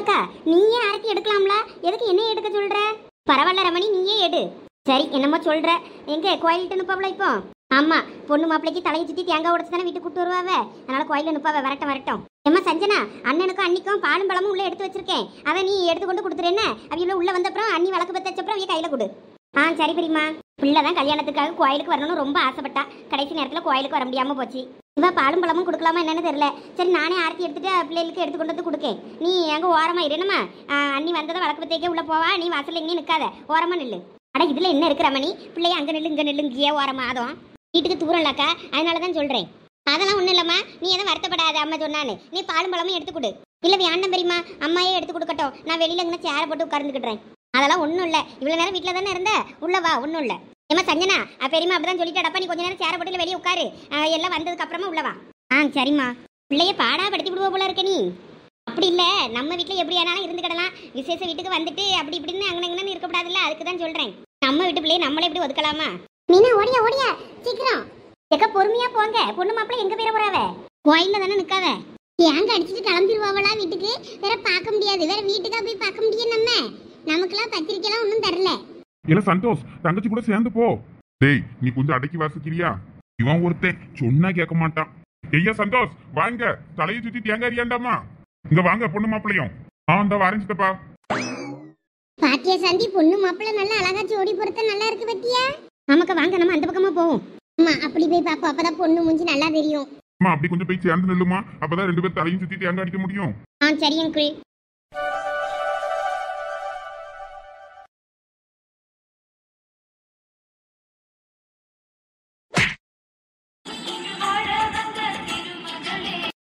ஏக்கா நீயே ஆரத்தி எடுக்கலாம்ல, எதுக்கு என்னையே எடுக்க சொல்ற? பரவாயில்ல ரமணி, நீயே எடு. சரி, என்னமோ சொல்ற. எங்க கோயில்கிட்ட நிப்பாவல இப்போ? ஆமா, பொண்ணு மாப்பிள்ளைக்கு தலையை சுத்தி தேங்காய் உடச்சு தானே வீட்டுக்கு கூட்டு வருவாவ, அதனால கோயில நிப்பாவ. வரட்டும் வரட்டும். ஏம்மா சஞ்சனா, அண்ணனுக்கும் அன்னிக்கும் பாலும் பழமும் உள்ள எடுத்து வச்சிருக்கேன், அதை நீ எடுத்து கொண்டு கொடுத்துருஎன்ன. அவையில உள்ள வந்தப்புறம் அண்ணி வழக்கு பத்த வச்சப்புறம் அவைய கையில கொடு. சரி பெரியம்மா. பிள்ளைதான் கல்யாணத்துக்காக கோயிலுக்கு வரணும்னு ரொம்ப ஆசைப்பட்டா, கடைசி நேரத்தில் கோயிலுக்கு வர முடியாம போச்சு. இவ பாலும் பழமும் கொடுக்கலாமா என்னன்னு தெரியல. சரி, நானே ஆரத்தி எடுத்துட்டு பிள்ளைகளுக்கு எடுத்து கொண்டு வந்து கொடுக்கேன். நீ எங்க ஓரமா இருணுமா, அண்ணி வந்ததை வழக்கு பத்தேக்கே உள்ள போவா, நீ வாசல்ல எங்கேயும் நிற்காத, ஓரமா நில்லு. அட இதுல என்ன இருக்கிற மணி, பிள்ளைய அங்க நில்லு இங்க நில்லுங்கியே ஓரமா, அதுவும் வீட்டுக்கு தூரம் இல்லக்கா, அதனாலதான் சொல்றேன். அதெல்லாம் ஒண்ணும் இல்லம்மா, நீ எதுவும் வருத்தப்படாத. அம்மா சொன்னான்னு நீ பாலும் பழமும் எடுத்து கொடு. இல்ல வேண்டாம் பெரியம்மா, அம்மாயே எடுத்து கொடுக்கட்டும், நான் வெளியில இங்கே சேரை போட்டு உட்கார்ந்துக்கிட்டுறேன். அதெல்லாம் ஒன்றும் இல்லை, இவ்வளோ நேரம் வீட்டில் தானே இருந்த, உள்ள வா, ஒன்றும் இல்லை. ஏமா சஞ்சனா, பெரியம்மா அப்படிதான் சொல்லிட்டாடப்பா, நீ கொஞ்ச நேரம் சேரை போட்டு வெளியே உட்காரு, எல்லாம் வந்ததுக்கு அப்புறமா உள்ளவா. சரிம்மா. பிள்ளைய பாடா படுத்தி விடுவ போல இருக்க நீ. அப்படி இல்லை, நம்ம வீட்டில் எப்படி ஆனாலும் இருந்துக்கிடலாம், விசேஷ வீட்டுக்கு வந்துட்டு அப்படி இப்படின்னு அங்கே இருக்கக்கூடாதுல்ல, அதுக்கு தான் சொல்கிறேன். நம்ம வீட்டு பிள்ளைய நம்மளே எப்படி ஒதுக்கலாமா? மீனா ஓடியா ஓடியா சீக்கிரம். எக்க பொறுமையா போங்க, பொண்ணு மாப்பிள்ளை எங்க போயிட போறாவ? கோயில்ல தானே நிக்காவ. ஏங்க அடிச்சுட்டு கிளம்பிடுவாவளா வீட்டுக்கு? வேற பார்க்க முடியாது, வேற வீட்டுக்கா போய் பார்க்க முடியும்? நமக்கெல்லாம் பத்திரிக்கைலாம் ஒன்றும் தரல. இல்ல சந்தோஷ், தங்கச்சி கூட சேர்ந்து போ. டேய், நீ கொஞ்சம் அடக்கி வாசிக்கிறியா? இவன் ஒருத்தன் சொன்னா கேட்க மாட்டான். ஐயா சந்தோஷ், வாங்க, தலையை சுத்தி தேங்காய் அறியாண்டாமா. இங்க வாங்க, பொண்ணு மாப்பிள்ளையும். இந்த வரைஞ்சிட்டப்பா. பாத்தியா சாந்தி, பொண்ணு மாப்பிள்ளை நல்லா அழகா ஜோடி பொறுத்த நல்லா இருக்கு பத்தியா? நமக்கு வாங்க, நம்ம அந்த பக்கமா போவோம். அம்மா அப்படி போய் பாப்போம், அப்பதான் பொண்ணு மூஞ்சி நல்லா தெரியும். அம்மா அப்படி கொஞ்சம் போய் சேர்ந்து நில்லுமா, அப்பதான் ரெண்டு பேரும் தலையும் சுத்தி தேங்காய் அடிக்க முடியும். சரி அங்கிள்.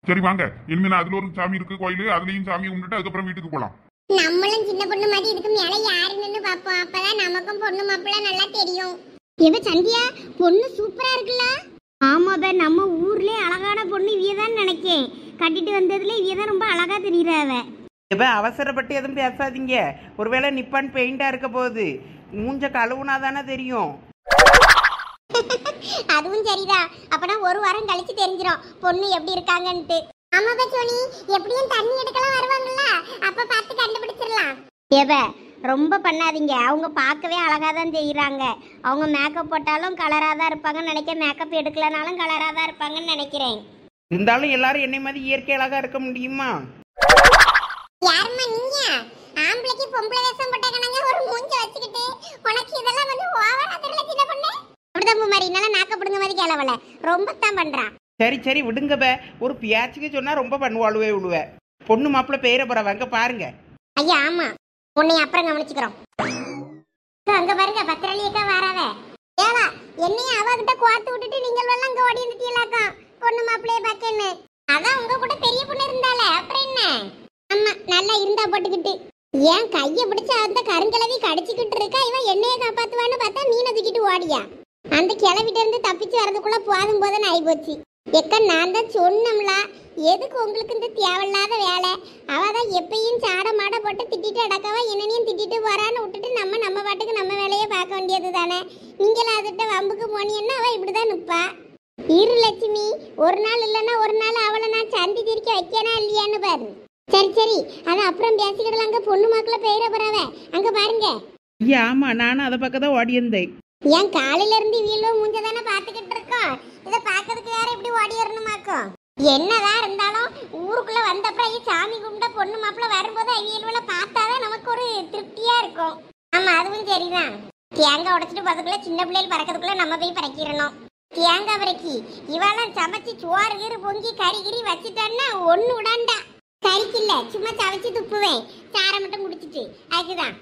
சரி வாங்க, இனிமே அதுல ஒரு சாமி இருக்கு கோயிலு, அதுலயும் சாமி கும்பிட்டு அதுக்கப்புறம் வீட்டுக்கு போலாம். நம்மளும் சின்ன பொண்ணு மாதிரி இதுக்கு மேல யாருன்னு பாப்போம், அப்பதான் நமக்கும் பொண்ணு மாப்பிள்ளை நல்லா தெரியும். இவ சந்தியா, பொண்ணு சூப்பரா இருக்குல்ல? ஆமாப்ப, நம்ம ஊர்லயே அழகான பொண்ணு இவதான் நினைக்கேன். கட்டிட்டு வந்ததுல இவதான் ரொம்ப அழகா தெரியுறாவ. இப்ப அவசரப்பட்டு எதுவும் பேசாதீங்க, ஒருவேளை நிப்பான் பெயிண்டா இருக்க போகுது, மூஞ்ச கழுவுனா தானே தெரியும். அதுவும் சரிதான், அப்பனா ஒரு வாரம் கழிச்சு தெரிஞ்சிடும் பொண்ணு எப்படி இருக்காங்கன்ட்டு. ஆமாப்பா சோனி, எப்படியும் தண்ணி எடுக்கலாம் வருவாங்கல்ல, அப்ப பார்த்து கண்டுபிடிச்சிடலாம். ஏவ ரொம்ப பண்ணாதீங்க, அவங்க பார்க்கவே அழகா தான் செய்யறாங்க. அவங்க மேக்கப் போட்டாலும் கலரா தான் இருப்பாங்கன்னு நினைக்கிறேன், மேக்கப் எடுக்கலனாலும் கலரா தான் இருப்பாங்கன்னு நினைக்கிறேன். இருந்தாலும் எல்லாரும் என்னை மாதிரி இயற்கை அழகா இருக்க முடியுமா? யாரும்மா நீங்க? ஆம்பளைக்கு பொம்பளை வேஷம் போட்ட கணங்க ஒரு மூஞ்ச வச்சுக்கிட்டு உனக்கு இதெல்லாம் வந்து ஓவரா தெரியல சின்ன பொண்ணு. அப்படிதான் மாதிரி நல்லா நாக்கப்படுங்க மாதிரி கேளவல ரொம்ப தான் பண்றான். சரி சரி விடுங்க பே, ஒரு பியாச்சுக்கு சொன்னா ரொம்ப பண்ணுவாளுவே விடுவே. பொண்ணு மாப்பிள்ள பேர போறவங்க பாருங்க. ஐயா ஆமா, உன்னை அப்புறம் கவனிச்சுக்கிறோம். அங்க பாருங்க பத்திரலியக்கா வராவ. ஏவா என்னையும் அவகிட்ட கோத்து விட்டுட்டு நீங்கள் எல்லாம் அங்க ஓடி வந்துட்டீங்களாக்கா பொண்ணு மாப்பிள்ளைய பாக்கன்னு. அதான் உங்க கூட பெரிய பொண்ணு இருந்தால, அப்புறம் என்ன? ஆமா நல்லா இருந்தா போட்டுக்கிட்டு ஏன் கைய பிடிச்ச அந்த கருங்கிழவி கடிச்சுக்கிட்டு இருக்கா. இவன் என்னைய காப்பாத்துவான்னு பார்த்தா மீனை தூக்கிட்டு ஓடியா. அந்த கிளவிட்ட இருந்து தப்பிச்சு வரதுக்குள்ள போதும் போதுன்னு ஆகி போச்சு. எக்க நான் தான் சொன்னோம்ல, எதுக்கு உங்களுக்கு இந்த தேவையில்லாத வேலை? அவதான் எப்பயும் சாட மாட போட்டு திட்டிட்டு அடக்கவா, என்னனையும் திட்டிட்டு போறான்னு விட்டுட்டு நம்ம பாட்டுக்கு நம்ம வேலையை பார்க்க வேண்டியது தானே. நீங்களும் அதுகிட்ட வம்புக்கு போனீங்கன்னா அவ இப்படிதான் நிப்பா. இரு லட்சுமி, ஒரு நாள் இல்லைன்னா ஒரு நாள் அவளை நான் சந்தி திரிக்க வைக்கனா இல்லையான்னு பாரு. சரி சரி, அது அப்புறம் பேசிக்கிடலாம். அங்க பொண்ணு மாக்குள்ள பெயர போறாவ அங்க பாருங்க. ஆமா, நானும் அதை பக்கம் தான் ஓடி இருந்தேன். ஏன் காலையில இருந்து வீலோ மூஞ்சதானே பாத்துக்கிட்டு இருக்கோம், இதை பாக்கிறதுக்கு வேற எப்படி ஓடி வரணுமாக்கும்? என்னதான் இருந்தாலும் ஊருக்குள்ள வந்தப்பறம் சாமி கும்பிட்ட பொண்ணு மாப்பிள்ள வரும்போது அவியல்ல பார்த்தாதான் நமக்கு ஒரு திருப்தியா இருக்கும். ஆமா அதுவும் சரிதான். தேங்காய் உடைச்சிட்டு பதுக்குள்ள சின்ன பிள்ளைகள் பறக்கிறதுக்குள்ள நம்ம போய் பறக்கிடணும். தேங்காய் பறக்கி இவெல்லாம் சமைச்சு சோறு கீறு பொங்கி கறி கிரி வச்சுட்டான்னா ஒண்ணு விடாண்டா. கறிக்கில்ல சும்மா சமைச்சு துப்புவேன், சாரை மட்டும் குடிச்சிட்டு. அதுக்குதான்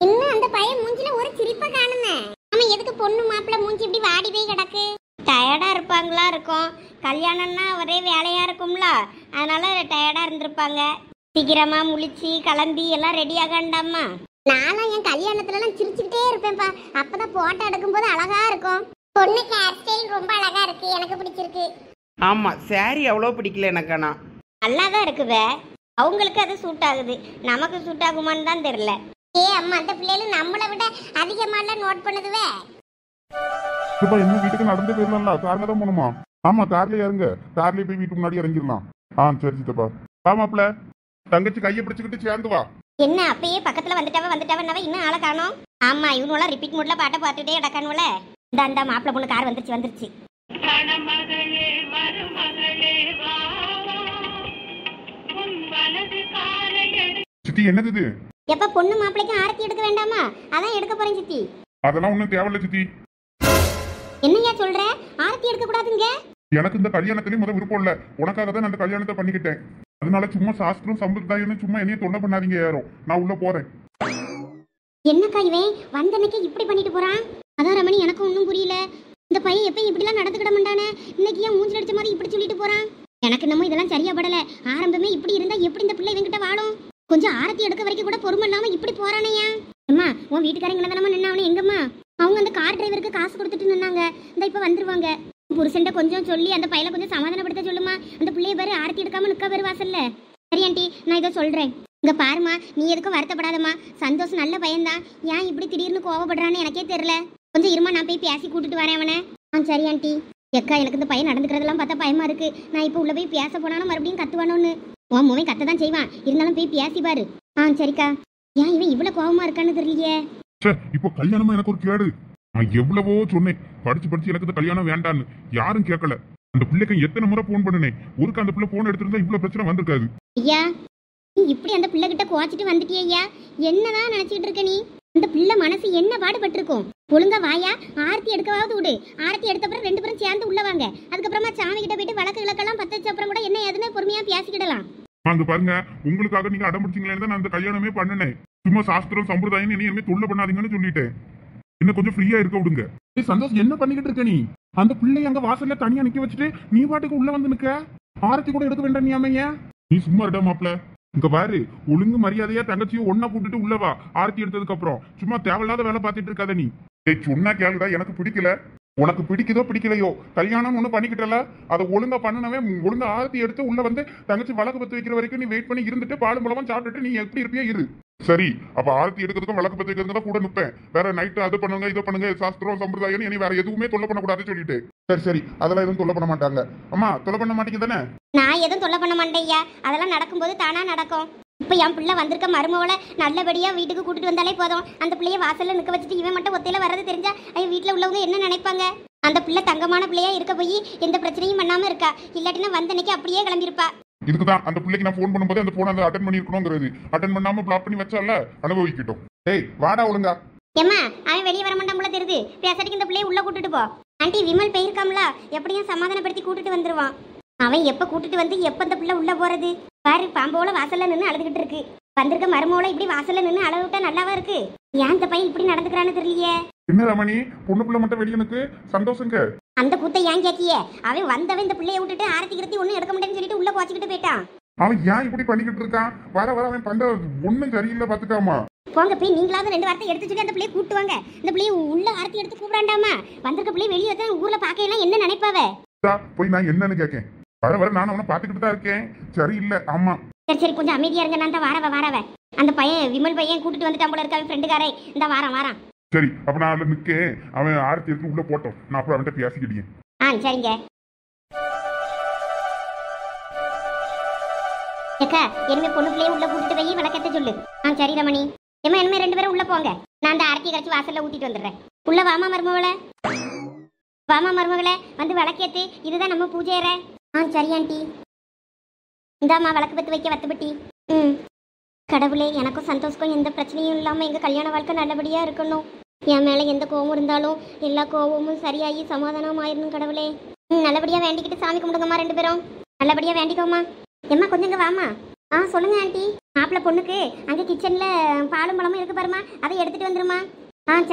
இன்னும் அந்த பையன் மூஞ்சில ஒரு சிரிப்பை காணுமே. ஆமா, எதுக்கு பொண்ணு மாப்பிள்ள மூஞ்சி இப்படி வாடி போய் கிடக்கு? டயர்டா இருப்பாங்களா இருக்கும், கல்யாணம்னா ஒரே வேலையா இருக்கும்ல, அதனால டயர்டா இருந்திருப்பாங்க. சீக்கிரமா முழிச்சு கிளம்பி எல்லாம் ரெடி ஆகாண்டாமா. நானும் என் கல்யாணத்துல எல்லாம் சிரிச்சுக்கிட்டே இருப்பேன்ப்பா, அப்பதான் போட்டோ எடுக்கும் போது அழகா இருக்கும். பொண்ணு ஹேர் ஸ்டைல் ரொம்ப அழகா இருக்கு, எனக்கு பிடிச்சிருக்கு. ஆமா, சாரி அவ்வளோ பிடிக்கல எனக்கானா. நல்லாதான் இருக்குவே, அவங்களுக்கு அது சூட் ஆகுது, நமக்கு சூட் ஆகுமான்னு தான் தெரியல. அம்மா அந்த பிள்ளைகள் நம்மளை விட அதிகமா நோட் பண்ணுதுவே. இப்ப என்ன வீட்டுக்கு நடந்து போயிடலாம்ல, கார்ல தான் போகணுமா? ஆமா கார்ல இறங்க, கார்லயே போய் வீட்டுக்கு முன்னாடி இறங்கிடலாம். சரி சித்தப்பா. மாப்பிள்ள தங்கச்சி கையை பிடிச்சுக்கிட்டு சேர்ந்து வா. என்ன அப்பயே பக்கத்துல வந்துட்டாவ இன்னும் ஆளை காணோம். ஆமா இவனுலாம் ரிப்பீட் மூட்ல பாட்டை பார்த்துட்டே இடக்கானுல. இந்த மாப்பிள்ளை பொண்ணு கார் வந்துருச்சு. சித்தி என்னது இது? எப்ப பொண்ணு மாப்பிள்ளைக்கு ஆரத்தி எடுக்க வேண்டாமா? அதான் எடுக்க போறேன் சித்தி. அதெல்லாம் ஒண்ணும் தேவையில்ல சித்தி. என்னையா சொல்ற? ஆரத்தி எடுக்க கூடாதுங்க. எனக்கு இந்த கல்யாணத்திலேயே முதல் விருப்பம் இல்ல. உனக்காக தான் அந்த கல்யாணத்தை பண்ணிக்கிட்டேன். அதனால சும்மா சாஸ்திரம் சம்பிரதாயம்னு சும்மா என்னைய தொல்லை பண்ணாதீங்க. யாரும் நான் உள்ள போறேன். என்னக்கா இவன் வந்தனைக்கு இப்படி பண்ணிட்டு போறான்? அதான் ரமணி எனக்கு ஒன்றும் புரியல. இந்த பையன் எப்ப இப்படிலாம் நடந்துக்கிட மாட்டானே, இன்னைக்கு ஏன் மூஞ்சில் அடிச்ச மாதிரி இப்படி சொல்லிட்டு போறான்? எனக்கு என்னமோ இதெல்லாம் சரியா படல. ஆரம்பமே இப்படி இருந்தா எப்படி இந்த பிள்ளை இவங்கிட்ட வாழும்? கொஞ்சம் ஆரத்தி எடுக்க வரைக்கும் கூட பொறுமை இல்லாம இப்படி போறானையா? அம்மா உன் வீட்டுக்காரங்க தானே நின்னாவனே எங்கம்மா? அவங்க அந்த கார் டிரைவருக்கு காசு கொடுத்துட்டு நின்னாங்க. இந்த இப்ப வந்துருவாங்க. புருஷன்ட்ட கொஞ்சம் சொல்லி அந்த பையனை கொஞ்சம் சமாதானப்படுத்த சொல்லுமா. அந்த பிள்ளைய பாரு ஆரத்தி எடுக்காம நிக்க பாரு வாசல்ல. சரி ஆண்டி நான் இதை சொல்றேன். இங்க பாருமா, நீ எதுக்கும் வருத்தப்படாதம்மா. சந்தோஷம் நல்ல பையன்தான். ஏன் இப்படி திடீர்னு கோவப்படுறான்னு எனக்கே தெரியல. கொஞ்சம் இருமா, நான் போய் பேசி கூட்டிட்டு வரேன் அவனை. சரி ஆண்டி. எக்கா எனக்கு இந்த பையன் நடந்துக்கிறதெல்லாம் பார்த்தா பயமா இருக்கு. நான் இப்போ உள்ள போய் பேச போனாலும் மறுபடியும் கத்துவானோன்னு. உன் மூவன் கத்த தான் செய்வான், இருந்தாலும் போய் பேசி பாரு. சரிக்கா. ஏன் இவன் இவ்வளவு கோவமா இருக்கான்னு தெரியலையே. இப்போ கல்யாணமா எனக்கு ஒரு கேடு. நான் எவ்வளவோ சொன்னேன், படிச்சு எனக்கு இந்த கல்யாணம் வேண்டான்னு. யாரும் கேட்கல. அந்த பிள்ளைக்கு எத்தனை முறை போன் பண்ணினேன். ஒருக்கு அந்த பிள்ளை போன் எடுத்திருந்தா இவ்வளவு பிரச்சனை வந்திருக்காது. ஐயா நீ இப்படி அந்த பிள்ளை கிட்ட குவாச்சிட்டு வந்துட்டியா? ஐயா என்னதான் நினைச்சிட்டு இருக்க நீ? அந்த பிள்ளை மனசு என்ன பாடுபட்டிருக்கும். ஒழுங்கா வாயா, ஆரத்தி எடுக்கவாவது விடு. ஆரத்தி எடுத்த அப்புறம் 2 பேரும் சேர்ந்து உள்ள வாங்க. அதுக்கப்புறமா சாமி கிட்ட போயிட்டு வழக்கு விளக்கெல்லாம் பத்த வச்ச அப்புறம் கூட என்ன ஏதுன்னு பொறுமையா பேசிக்கிடலாம். அங்க பாருங்க, உங்களுக்காக நீங்க அடம் பிடிச்சீங்களேன்னு தான் நான் அந்த கல்யாணமே பண்ணினேன். சும்மா சாஸ்திரம் சம்பிரதாயம் இனிமே தொல்லை பண்ணாதீங்கன்னு சொல்லிட்டேன். இன்னும் கொஞ்சம் ஃப்ரீயா இருக்க விடுங்க. சந்தோஷ் என்ன பண்ணிக்கிட்டு இருக்க நீ? அந்த பிள்ளை அங்க வாசல்ல தனியா நிக்க வச்சுட்டு நீ பாட்டுக்கு உள்ள வந்து நிக்க. ஆரத்தி கூட எடுக்க வேண்டாம். நீ சும்மா இருடா மாப்ள. இங்க பாரு, ஒழுங்கு மரியாதையா தங்கச்சியும் ஒன்னா கூட்டிட்டு உள்ளவா. ஆரத்தி எடுத்ததுக்கு அப்புறம் சும்மா தேவையில்லாத வேலை பார்த்துட்டு இருக்காத நீ. சொன்னா கேளுடா, எனக்கு பிடிக்கல. உனக்கு பிடிக்குதோ பிடிக்கலையோ, கல்யாணம் ஒண்ணு பண்ணிக்கிட்டல, அதை ஒழுங்கா பண்ணனவே. ஒழுங்கா ஆரத்தி எடுத்து உள்ள வந்து தங்கச்சி வழக்கு பத்து வைக்கிற வரைக்கும் நீ வெயிட் பண்ணி இருந்துட்டு பால் மூலமா சாப்பிட்டுட்டு நீ எப்படி இருப்பியா இரு. சரி, அப்ப ஆரத்தி எடுக்கிறதுக்கும் விளக்கு பத்து வைக்கிறதுக்கும் கூட நிப்பேன். வேற நைட்டு அது பண்ணுங்க இதை பண்ணுங்க, சாஸ்திரம் சம்பிரதாயம் இனி வேற எதுவுமே தொல்லை பண்ணக்கூடாதுன்னு சொல்லிட்டு. சரி அதெல்லாம் எதுவும் தொல்லை பண்ண மாட்டாங்க. அம்மா தொல்லை பண்ண மாட்டீங்க தானே? நான் எதுவும் தொல்லை பண்ண மாட்டேயா. அதெல்லாம் நடக்கும்போது தானா நடக்கும். இப்ப என் பிள்ளை வந்திருக்க மருமவளை நல்லபடியா வீட்டுக்கு கூட்டிட்டு வந்தாலே போதும். அந்த பிள்ளைய வாசல்ல நிக்க வச்சுட்டு இவன் மட்டும் ஒத்தையில வர்றது தெரிஞ்சா வீட்டுல உள்ளவங்க என்ன நினைப்பாங்க? அந்த பிள்ளை தங்கமான பிள்ளையா இருக்க போய் எந்த பிரச்சனையும் பண்ணாம இருக்கா. இல்லாட்டினா வந்தனைக்கு அப்படியே கிளம்பியிருப்பா. இதுக்குதான் அந்த பிள்ளைக்கு நான் போன் பண்ணும்போது அந்த போன் அட்டன் பண்ணிருக்கணுங்கிறது. அட்டன் பண்ணாம பிளாக் பண்ணி வச்சால அனுபவிக்கிட்டோம். டேய் வாடா ஒழுங்கா. ஏம்மா அவன் வெளியே வர மாட்டான் போல தெரியுது. பேசாட்டிக்கு இந்த பிள்ளைய உள்ள கூட்டிட்டு போ. ஆண்டி விமல் போயிருக்காம்ல, எப்படியும் சமாதானப்படுத்தி கூட்டிட்டு வந்துருவான். அவன் எப்ப கூட்டிட்டு வந்து எப்ப இந்த பிள்ளை உள்ள போறது பாரு. பாம்போல வாசல்ல நின்று அழுதுகிட்டு இருக்கு. வந்திருக்க மருமோல இப்படி வாசல்ல நின்று அழகு விட்டா நல்லாவா இருக்கு? ஏன் இந்த பையன் இப்படி நடந்துக்கிறான்னு தெரியலையே. என்ன ரமணி, பொண்ணு பிள்ளை மட்டும் வெளியனுக்கு சந்தோஷங்க. அந்த கூத்தை ஏன் கேக்கியே? அவன் வந்தவன் இந்த பிள்ளைய விட்டுட்டு ஆரத்தி கிரத்தி ஒன்னும் எடுக்க மாட்டேன்னு சொல்லிட்டு உள்ள குவாச்சிக்கிட்டு போயிட்டான். அவன் ஏன் இப்படி பண்ணிக்கிட்டு இருக்கான்? வர அவன் பண்ற ஒண்ணும் சரியில்லை பாத்துக்காமா. போங்க போய் நீங்களாவது 2 வார்த்தை எடுத்து சொல்லி அந்த பிள்ளைய கூட்டுவாங்க. இந்த பிள்ளைய உள்ள ஆரத்தி எடுத்து கூப்பிடாண்டாமா? வந்திருக்க பிள்ளைய வெளியே வச்சா ஊர்ல பாக்கலாம் என்ன நினைப்பாவ? போய் நான் என்னன்னு கேட்கேன். வர நான் அவனை பாத்துக்கிட்டு தான் இருக்கேன். சரியில்லை. ஆமா சரி கொஞ்சம் அமைதியா இருங்க. நான் தான் வாரவ அந்த பையன் விமல் பையன் கூட்டிட்டு வந்துட்டான் போல இருக்க. அவன் ஃப்ரெண்டுக்காரே இந்த வாரம். சரி அப்ப நான் அதுல நிக்க. அவன் ஆரத்தி எடுத்து உள்ள போட்டோம். நான் அப்புறம் அவன்கிட்ட பேசிக்கிட்டேன். சரிங்க. ஏக்கா இனிமே பொண்ணு பிள்ளைய உள்ள கூட்டிட்டு போய் விளக்கத்தை சொல்லு. சரி ரமணி. இனிமே 2 பேரும் உள்ள போங்க. நான் அந்த ஆரத்தி கழிச்சு வாசல்ல ஊத்திட்டு வந்துடுறேன். உள்ள வாமா மருமகளே வந்து விளக்கேத்து. இதுதான் நம்ம பூஜை அறை. சரி ஆண்டி. இந்தாம்மா விளக்கு பத்து வைக்க வத்துப்பட்டி. கடவுளே, எனக்கும் சந்தோஷக்கும் எந்த பிரச்சனையும் இல்லாம எங்க கல்யாண வாழ்க்கை நல்லபடியா இருக்கணும். என் மேல எந்த கோவம் இருந்தாலும் எல்லா கோவமும் சரியாகி சமாதானம் ஆயிரணும் கடவுளே. நல்லபடியா வேண்டிக்கிட்டு சாமி கும்பிடுங்கம்மா 2 பேரும். நல்லபடியா வேண்டிக்கோமா. எம்மா கொஞ்சம் இங்க வாமா. சொல்லுங்க ஆண்டி. மாப்பிள்ள பொண்ணுக்கு அங்க கிச்சன்ல பாலும் பழமும் இருக்கு பாருமா, அதை எடுத்துட்டு வந்துருமா.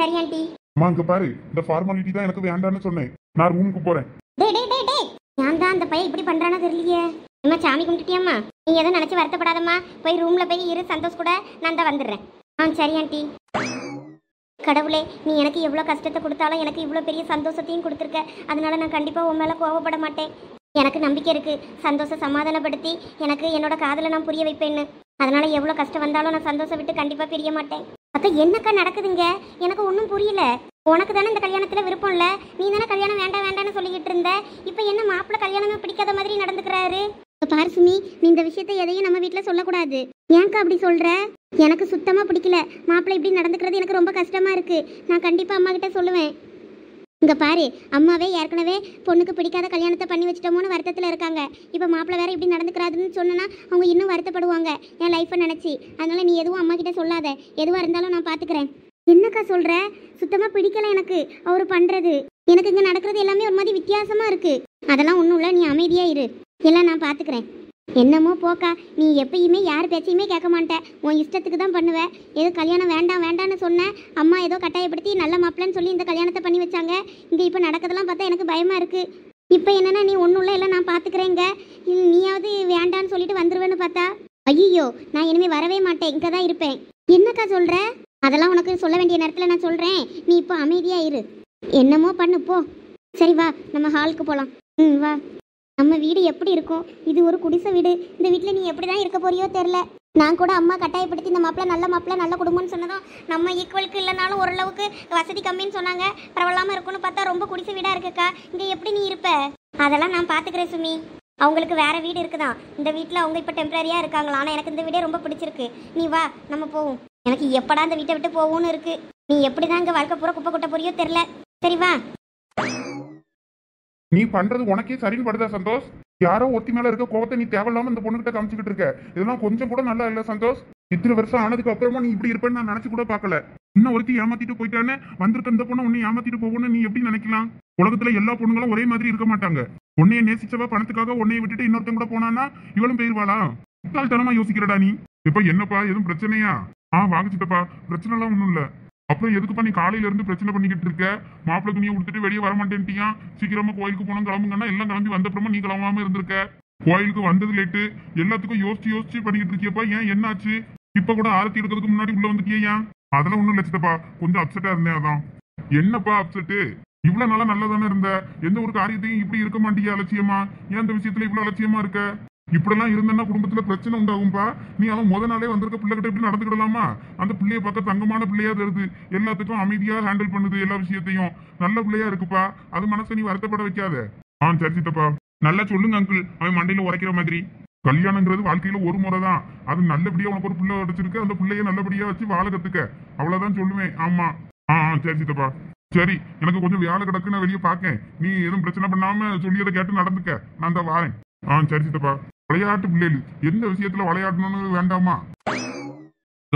சரி ஆண்டி. அம்மா இங்க பாரு, இந்த ஃபார்மாலிட்டி தான் எனக்கு வேண்டாம்னு சொன்னேன். நான் ரூமுக்கு போறேன். டேய் நான் தான் அந்த பையன் இப்படி பண்றானா தெரியலையே. அம்மா சாமி கும்பிட்டுட்டியாம்மா? நீ எதுவும் நினைச்சு வருத்தப்படாதம்மா. போய் ரூம்ல போய் இரு, சந்தோஷ் கூட நான் தான் வந்துடுறேன். சரி ஆண்டி. கடவுளே, நீ எனக்கு எவ்வளோ கஷ்டத்தை கொடுத்தாலும் எனக்கு இவ்வளோ பெரிய சந்தோஷத்தையும் கொடுத்துருக்க. அதனால நான் கண்டிப்பாக உன் மேலே கோவப்பட மாட்டேன். எனக்கு நம்பிக்கை இருக்கு. சந்தோஷம் சமாதானப்படுத்தி எனக்கு என்னோட காதலை நான் புரிய வைப்பேன்னு. அதனால எவ்வளோ கஷ்டம் வந்தாலும் நான் சந்தோஷம் விட்டு கண்டிப்பாக பிரிய மாட்டேன். அப்போ என்னக்கா நடக்குதுங்க? எனக்கு ஒன்றும் புரியல. உனக்கு தானே இந்த கல்யாணத்தில் விருப்பம் இல்லை? நீ தானே கல்யாணம் வேண்டாம்னு சொல்லிக்கிட்டு இருந்த. இப்போ என்ன மாப்பிள்ளை கல்யாணமே பிடிக்காத மாதிரி நடந்துக்கிறாரு? பாரு சுமி, நீ இந்த விஷயத்தை எதையும் நம்ம வீட்டில் சொல்லக்கூடாது. ஏன்க்கா அப்படி சொல்ற? எனக்கு சுத்தமாக பிடிக்கல. மாப்பிள்ளை இப்படி நடந்துக்கிறது எனக்கு ரொம்ப கஷ்டமா இருக்கு. நான் கண்டிப்பாக அம்மா கிட்ட சொல்லுவேன். இங்கே பாரு, அம்மாவே ஏற்கனவே பொண்ணுக்கு பிடிக்காத கல்யாணத்தை பண்ணி வச்சிட்டோமோன்னு வருத்தத்தில் இருக்காங்க. இப்போ மாப்பிள்ளை வேற இப்படி நடந்துக்கிறாதுன்னு சொன்னா அவங்க இன்னும் வருத்தப்படுவாங்க என் லைஃப்பை நினச்சி. அதனால நீ எதுவும் அம்மா கிட்ட சொல்லாத. எதுவாக இருந்தாலும் நான் பார்த்துக்கிறேன். என்னக்கா சொல்கிற? சுத்தமாக பிடிக்கல எனக்கு அவர் பண்ணுறது. எனக்கு இங்கே நடக்கிறது எல்லாமே ஒரு மாதிரி வித்தியாசமாக இருக்குது. அதெல்லாம் ஒன்றும் இல்லை, நீ அமைதியாக இரு. எல்லாம் நான் பார்த்துக்கிறேன். என்னமோ போக்கா, நீ எப்பயுமே யார் பேச்சையுமே கேட்க மாட்டேன். உன் இஷ்டத்துக்கு தான் பண்ணுவேன். ஏதோ கல்யாணம் வேண்டாம் வேண்டான்னு சொன்னேன். அம்மா ஏதோ கட்டாயப்படுத்தி நல்ல மாப்பிள்ளைன்னு சொல்லி இந்த கல்யாணத்தை பண்ணி வச்சாங்க. இங்கே இப்போ நடக்கிறதெல்லாம் பார்த்தா எனக்கு பயமாக இருக்குது. இப்போ என்னென்னா நீ ஒன்றும் இல்லை, எல்லாம் நான் பார்த்துக்கிறேங்க. நீயாவது வேண்டான்னு சொல்லிட்டு வந்துடுவேன்னு பார்த்தா, ஐயோ நான் இனிமேல் வரவே மாட்டேன், இங்கே தான் இருப்பேன். என்னக்கா சொல்கிற? அதெல்லாம் உனக்கு சொல்ல வேண்டிய நேரத்தில் நான் சொல்கிறேன். நீ இப்போ அமைதியாக இரு. என்னமோ பண்ணு போ. சரி வா, நம்ம ஹாலுக்கு போகலாம். வா. நம்ம வீடு எப்படி இருக்கும்? இது ஒரு குடிசை வீடு. இந்த வீட்டில் நீ எப்படி தான் இருக்க போறியோ தெரில. நான் கூட அம்மா கட்டாயப்படுத்தி இந்த மாப்பிள்ள நல்ல குடும்பம்னு சொன்னதும் நம்ம ஈக்குவலுக்கு இல்லைனாலும் ஓரளவுக்கு வசதி கம்மின்னு சொன்னாங்க. பரவாயில்லாமல் இருக்குன்னு பார்த்தா ரொம்ப குடிசை வீடாக இருக்குக்கா. இங்கே எப்படி நீ இருப்ப? அதெல்லாம் நான் பார்த்துக்கிறேன் சுமி. அவங்களுக்கு வேற வீடு இருக்குதான். இந்த வீட்டில் அவங்க இப்போ டெம்பரரியாக இருக்காங்களா. ஆனால் எனக்கு இந்த வீடே ரொம்ப பிடிச்சிருக்கு. நீ வா, நம்ம போவோம். எனக்கு எப்படா இந்த வீட்டை விட்டு போகும்னு இருக்கு. நீ எப்படி தான் இங்கே வாழ்க்கை பூரா குப்பை கொட்ட போறியோ தெரில. சரி வா. நீ பண்றது உனக்கே சரின்னு படுதா சந்தோஷ்? யாரோ ஒத்தி மேல இருக்க கோவத்தை நீ தேவையில்லாம இந்த பொண்ணுகிட்ட காமிச்சுக்கிட்டு இருக்க. இதெல்லாம் கொஞ்சம் கூட நல்லா இல்ல சந்தோஷ். இத்தனை வருஷம் ஆனதுக்கு அப்புறமா நீ இப்படி இருப்பேன்னு நான் நினைச்சு கூட பார்க்கல. இன்னும் ஒருத்தி ஏமாத்திட்டு போயிட்டானே, வந்திருக்க இந்த பொண்ணு உன்னை ஏமாத்திட்டு போகணும்னு நீ எப்படி நினைக்கலாம்? உலகத்துல எல்லா பொண்ணுங்களும் ஒரே மாதிரி இருக்க மாட்டாங்க. உன்னைய நேசிச்சவ பணத்துக்காக உன்னைய விட்டுட்டு இன்னொருத்தன் கூட போனானா இவளும் போயிருவாளா? முட்டாள்தனமா யோசிக்கிறடா நீ. இப்ப என்னப்பா, எதுவும் பிரச்சனையா? வாங்க சித்தப்பா, பிரச்சனை எல்லாம் ஒண்ணும் இல்ல. அப்புறம் எதுக்குப்பா நீ காலையில இருந்து பிரச்சனை பண்ணிக்கிட்டு இருக்க? மாப்பிள்ளை துணியை கொடுத்துட்டு வெளியே வர மாட்டேன்ட்டியா? சீக்கிரமா கோயிலுக்கு போனோம் கிளம்புங்கன்னா எல்லாம் கிளம்பி வந்தப்புறமா நீ கிளம்பாம இருந்திருக்க. கோயிலுக்கு வந்தது லேட்டு. எல்லாத்துக்கும் யோசிச்சு பண்ணிக்கிட்டு இருக்கியப்பா. ஏன் என்னாச்சு? இப்ப கூட ஆரத்தி எடுக்கிறதுக்கு முன்னாடி உள்ள வந்துட்டியா? அதெல்லாம் ஒண்ணும் இல்ல சித்தப்பா, கொஞ்சம் அப்செட்டா இருந்தேன். அதான். என்னப்பா அப்செட்டு? இவ்வளவு நாளா நல்லா தானே இருந்த. எந்த ஒரு காரியத்தையும் இப்படி இருக்க மாட்டியா அலட்சியமா? ஏன் இந்த விஷயத்துல இவ்வளவு அலட்சியமா இருக்க? இப்படிலாம் இருந்தேன்னா குடும்பத்துல பிரச்சனை உண்டாகும்பா. நீ அவன் முத நாளே வந்திருக்க பிள்ளைகிட்ட இப்படி நடந்துக்கிடலாமா? அந்த பிள்ளைய பார்க்க தங்கமான பிள்ளையா தருது. எல்லாத்துக்கும் அமைதியா ஹேண்டில் பண்ணுது. எல்லா விஷயத்தையும் நல்ல பிள்ளையா இருக்குப்பா. அது மனசை நீ வருத்தப்பட வைக்காத. சரி சித்தப்பா. நல்லா சொல்லுங்க அங்கிள், அவன் மண்டையில உரைக்கிற மாதிரி. கல்யாணங்கிறது வாழ்க்கையில ஒரு முறை தான். அது நல்லபடியா உனக்கு ஒரு பிள்ளை வச்சிருக்கு. அந்த பிள்ளைய நல்லபடியா வச்சு வாழ கத்துக்க. அவ்வளவுதான் சொல்லுவேன். ஆமா. சரி சித்தப்பா. சரி, எனக்கு கொஞ்சம் வேலை கிடக்கு, நான் வெளியே பார்க்கேன். நீ எதுவும் பிரச்சனை பண்ணாம சொல்லியதை கேட்டு நடந்துக்க. நான் தான் வாரேன். சரி சித்தப்பா. விளையாட்டு பிள்ளைகள் எந்த விஷயத்துல விளையாடணும்னு வேண்டாமா?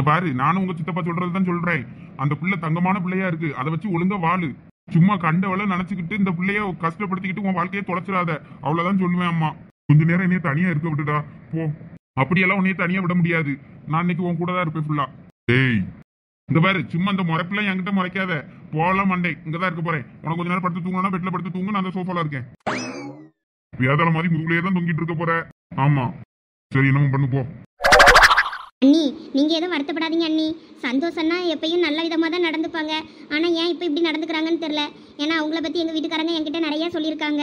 பாரு, நானும் உங்க சித்தப்பா சொல்றதுதான் சொல்றேன். அந்த பிள்ளை தங்கமான பிள்ளையா இருக்கு. அதை வச்சு ஒழுங்கா வாழு. சும்மா கண்டவள நினைச்சுக்கிட்டு இந்த பிள்ளைய கஷ்டப்படுத்திக்கிட்டு உன் வாழ்க்கையை தொலைச்சிடாத. அவ்வளவுதான் சொல்லுவேன். அம்மா, கொஞ்ச நேரம் என்னைய தனியா இருக்க விட்டுடா போ. அப்படியெல்லாம் உன்னைய தனியா விட முடியாது. நான் இன்னைக்கு உன் கூட தான் இருப்பேன் ஃபுல்லா. ஏய், இங்க பாரு, சும்மா இந்த முறைப்பெல்லாம் என்கிட்ட முறைக்காத. போகலாம் மண்டே, இங்கதான் இருக்க போறேன். உனக்கு கொஞ்ச நேரம் படுத்து தூங்கணும்னா பெட்ல படுத்து தூங்க. நான் அந்த சோஃபால இருக்கேன். வேதாள மாதிரி முதுகுலயே தான் தொங்கிட்டு இருக்க போற. ஆமா, சரி, என்னமோ பண்ணு போ. அண்ணி, நீங்க எதுவும் வருத்தப்படாதீங்க அண்ணி. சந்தோஷம்னா எப்பயும் நல்ல விதமா தான் நடந்துப்பாங்க. ஆனா ஏன் இப்போ இப்படி நடந்துக்கிறாங்கன்னு தெரியல. ஏன்னா அவங்கள பத்தி எங்க வீட்டுக்காரங்க என்கிட்ட நிறைய சொல்லியிருக்காங்க.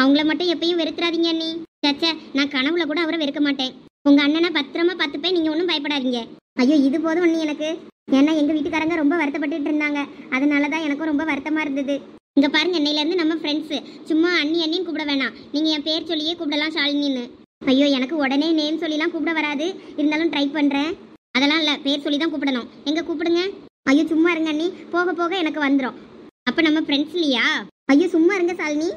அவங்கள மட்டும் எப்பயும் வெறுத்துறாதீங்க அண்ணி. சச்சா, நான் கனவுல கூட அவரை வெறுக்க மாட்டேன். உங்க அண்ணனை பத்திரமா பார்த்துப்பேன். நீங்க ஒன்றும் பயப்படாதீங்க. ஐயோ, இது போதும் அண்ணி எனக்கு. ஏன்னா எங்க வீட்டுக்காரங்க ரொம்ப வருத்தப்பட்டுட்டு இருந்தாங்க. அதனாலதான் எனக்கும் ரொம்ப வருத்தமா இருந்தது. இங்க பாருங்க, என்னையில இருந்து நம்ம ஃப்ரெண்ட்ஸ். சும்மா அண்ணி அண்ணின்னு கூப்பிட வேணாம். நீங்க என் பேர் சொல்லியே கூப்பிடலாம், ஷாலினின்னு. ஐயோ, எனக்கு உடனே நேம் சொல்லிலாம் கூப்பிட வராது. இருந்தாலும் ட்ரை பண்றேன். அதெல்லாம் இல்ல, பேர் சொல்லி தான் கூப்பிடணும். எங்க கூப்பிடுங்க. ஐயோ சும்மா இருங்க அண்ணி, போக போக எனக்கு வந்துடும். அப்ப நம்ம ஃப்ரெண்ட்ஸ் இல்லையா? ஐயோ சும்மா இருங்க சாலினி.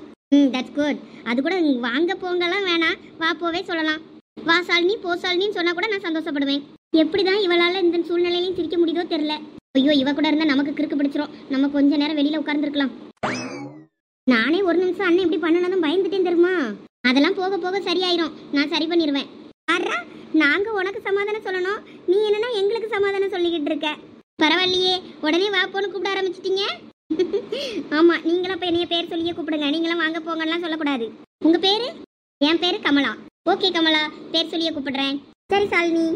That's good. அது கூட வாங்க போங்கலாம் வேணாம், வா போவே சொல்லலாம். வா சாலினி, போ சாலினின்னு சொன்னா கூட நான் சந்தோஷப்படுவேன். எப்படிதான் இவளால இந்த சூழ்நிலையிலையும் சிரிக்க முடியுதோ தெரியல. ஐயோ, இவ கூட இருந்தா நமக்கு கிறுக்கு பிடிச்சிரும். நம்ம கொஞ்ச நேரம் வெளியில உட்கார்ந்துருக்கலாம். நானே ஒரு நிமிஷம் அண்ணன் இப்படி பண்ணனதும் பயந்துட்டேன் தெரியுமா? அதெல்லாம் போக போக சரியாயிரும். நான் சரி பண்ணிடுவேன். ஆறா, நாங்க உனக்கு சமாதானம் சொல்லணும், நீ என்னன்னா எங்களுக்கு சமாதானம் சொல்லிக்கிட்டு இருக்க. பரவாயில்லையே, உடனே வா போன்னு கூப்பிட ஆரம்பிச்சிட்டீங்க. ஆமா, நீங்களும் அப்ப என்னைய பேர் சொல்லியே கூப்பிடுங்க. நீங்களும் வாங்க போங்கலாம் சொல்லக்கூடாது. உங்க பேரு? என் பேரு கமலா. ஓகே கமலா, பேர் சொல்லியே கூப்பிடுறேன். சரி சாலினி.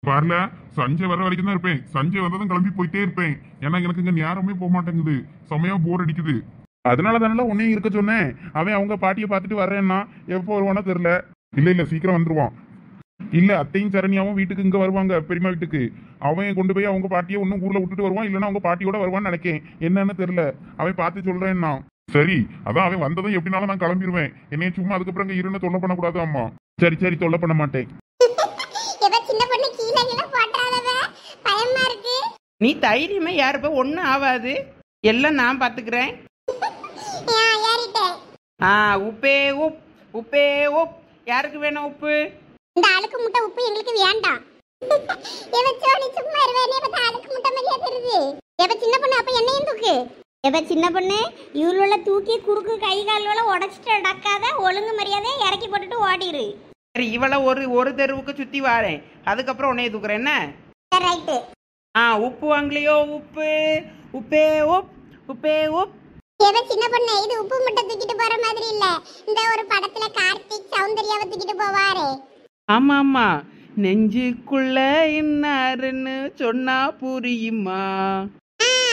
வரல, சஞ்சய் வர வரைக்கும் தான் இருப்பேன். சஞ்சய் வந்ததும் கிளம்பி போயிட்டே இருப்பேன். ஏன்னா எனக்கு இங்க நேரமே போக மாட்டேங்குது. செமையா போர் அடிக்குது. அதனால தானே உன்னையும் இருக்க சொன்னேன். அவன் அவங்க பாட்டியை பார்த்துட்டு வரேன்னா எப்போ வருவானோ தெரியல. இல்ல சீக்கிரம் வந்துருவான். இல்ல, அத்தையும் சரணியாவும் வீட்டுக்கு இங்க வருவாங்க, பெரியமா வீட்டுக்கு. அவன் கொண்டு போய் அவங்க பாட்டியை ஒன்னும் ஊர்ல விட்டுட்டு வருவான். இல்லைன்னா அவங்க பாட்டியோட வருவான்னு நினைக்கேன். என்னன்னு தெரியல. அவன் பார்த்து சொல்றேன்னா சரி, அதான் அவன் வந்ததும் எப்படினாலும் நான் கிளம்பிடுவேன். என்னைய சும்மா அதுக்கப்புறம் இங்க இருன்னு தொல்லை பண்ணக்கூடாது அம்மா. சரி சரி, தொல்லை பண்ண மாட்டேன். சின்ன பொண்ணு கீழே கீழே போட்டாதவ, பயமா இருக்கு. நீ தைரியமே யாருப்ப ஒன்றும் ஆகாது, எல்லாம் நான் பார்த்துக்கிறேன். ஏறிட்டேன். உப்பே உப், உப்பே உப். யாருக்கு வேணும் உப்பு? இந்த அழுக்கு முட்டை உப்பு எங்களுக்கு வேண்டாம். சோனி சும்மா இருவேனே, பார்த்தா அழுக்கு முட்டை மாதிரியா தெரியுது. சின்ன பொண்ணு அப்ப என்னையும் தூக்கு. சின்ன பொண்ணு இவ்வளோ தூக்கி குறுக்கு கை கால்கள உடச்சிட்டு அடக்காத, ஒழுங்கு மரியாதை இறக்கி போட்டுட்டு ஓடிரு. சரி, இவளை ஒரு தெருவுக்கு சுற்றி வாரேன், அதுக்கப்புறம் உன்னைய தூக்குறேன் என்ன? ரைட்டு. உப்பு வாங்கலையோ? உப்பு, உப்பே உப், உப்பே உப். சின்ன பொண்ணு இது உப்பு முட்டை தூக்கிட்டு போற மாதிரி இல்ல, இந்த ஒரு படத்துல கார்த்திக் சௌந்தர்யாவை தூக்கிட்டு போவாரு. ஆமா ஆமா, நெஞ்சுக்குள்ள இன்னாருன்னு சொன்னா புரியுமா?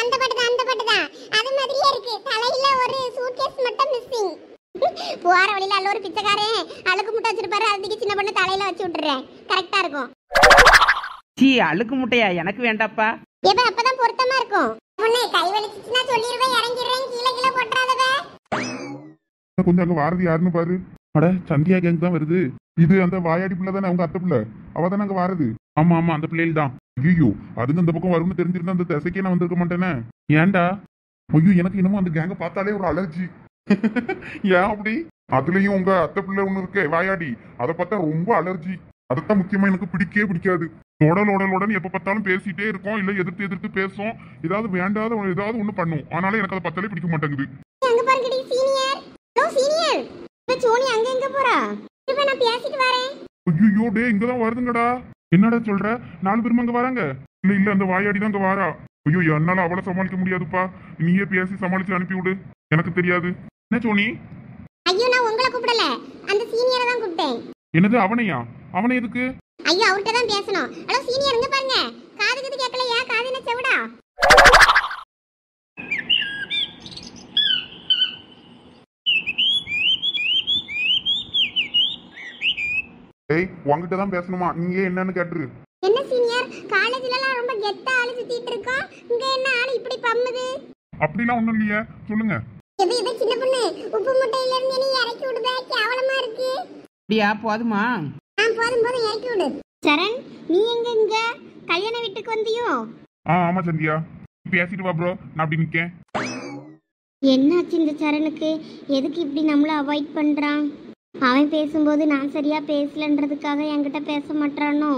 அந்த பாட்டுதான் அது மாதிரியே இருக்கு. தலையில ஒரு சூட்கேஸ் மட்டும் மிஸ்ஸிங். போற வழியில அல்ல ஒரு பிச்சைக்காரன் அழுக்கு முட்டை வச்சிருப்பாரு, அதுக்கு சின்ன பொண்ணு தலையில வச்சு விட்டுறேன், கரெக்டா இருக்கும். சீ, அழுக்கு முட்டையா? எனக்கு வேண்டாப்பா. அப்பதான் பொருத்தமா இருக்கும். பொண்ணு கை வலிச்சுச்சுன்னா சொல்லிடுவேன், இறங்கிடுறேன், கீழே கீழே போட்டுறாதவ. கொஞ்சம் அங்க வாரது யாருன்னு பாரு. அட, சந்தியா கேங் தான் வருது. இது அந்த வாயாடி பிள்ளை தானே, அவங்க அத்தை பிள்ளை. அவ தானே அங்க வாரது. ஆமா ஆமா, அந்த பிள்ளைகள் தான். ஐயோ, அதுங்க அந்த பக்கம் வரும்னு தெரிஞ்சிருந்தா அந்த திசைக்கே நான் வந்திருக்க மாட்டேனே. ஏன்டா? ஐயோ, எனக்கு என்னமோ அந்த கேங்க பார்த்தாலே ஒரு அலர்ஜி. ஏன் அப்படி? அதுலயும் உங்க அத்தை பிள்ளை ஒண்ணு இருக்கே வாயாடி, அதை பார்த்தா ரொம்ப அலர்ஜி. அதைத்தான் முக்கியமா எனக்கு பிடிக்கவே பிடிக்காது. உடல் எப்ப பார்த்தாலும் பேசிட்டே இருக்கோம், இல்ல எதிர்த்து எதிர்த்து பேசும், ஏதாவது வேண்டாத ஏதாவது ஒண்ணு பண்ணும். ஆனாலும் எனக்கு அதை பார்த்தாலே பிடிக்க மாட்டேங்குது. அங்க பாருங்கடி சீனியர். ஹலோ சீனியர், இப்ப சோனி அங்க எங்க போறா? இப்ப நான் பேசிட்டு வரேன். ஐயோ டே, இங்கதான் வருதுங்கடா. என்னடா சொல்ற? 4 பேரும் அங்க வராங்க. இல்ல அந்த வாயாடி தான் அங்க வாரா. ஐயோ, என்னால அவளை சமாளிக்க முடியாதுப்பா. நீயே பேசி சமாளிச்சு அனுப்பி விடு, எனக்கு தெரியாது. என்ன சோனி? ஐயோ, நான் உங்களை கூப்பிடல, அந்த சீனியரை தான் கூப்பிட்டேன். என்னது அவனையா? அவனை எதுக்கு? ஐயோ, அவர்கிட்ட தான் பேசணும். ஹலோ சீனியர், இங்க பாருங்க. காதுக்கு கேட்கலையா? காது என்ன செவிடா? ஏய், உன்கிட்ட தான் பேசணுமா? நீங்க என்னன்னு கேட்டுரு. என்ன சீனியர், காலேஜ்ல எல்லாம் ரொம்ப கெத்தா ஆளு சுத்திட்டு இருக்கோம், இங்க என்ன ஆளு இப்படி பம்முது? அப்படிலாம் ஒண்ணும் இல்லையே, சொல்லுங்க. இது சின்ன பொண்ணு உப்பு முட்டையில இருந்து நீ இறக்கி விடுதா, கேவலமா இருக்கு. அப்படியா? போதுமா? போதும் இறக்கி விடு. சரண், நீ எங்க கல்யாண வீட்டுக்கு வந்தியோ? ஆமா சந்தியா, பேசிட்டு வா ப்ரோ, நான் அப்படி நிக்கேன். என்னாச்சு இந்த சரணுக்கு? எதுக்கு இப்படி நம்மள அவாய்ட் பண்றான்? அவன் பேசும்போது நான் சரியா பேசலன்றதுக்காக என்கிட்ட பேச மாட்டானோ?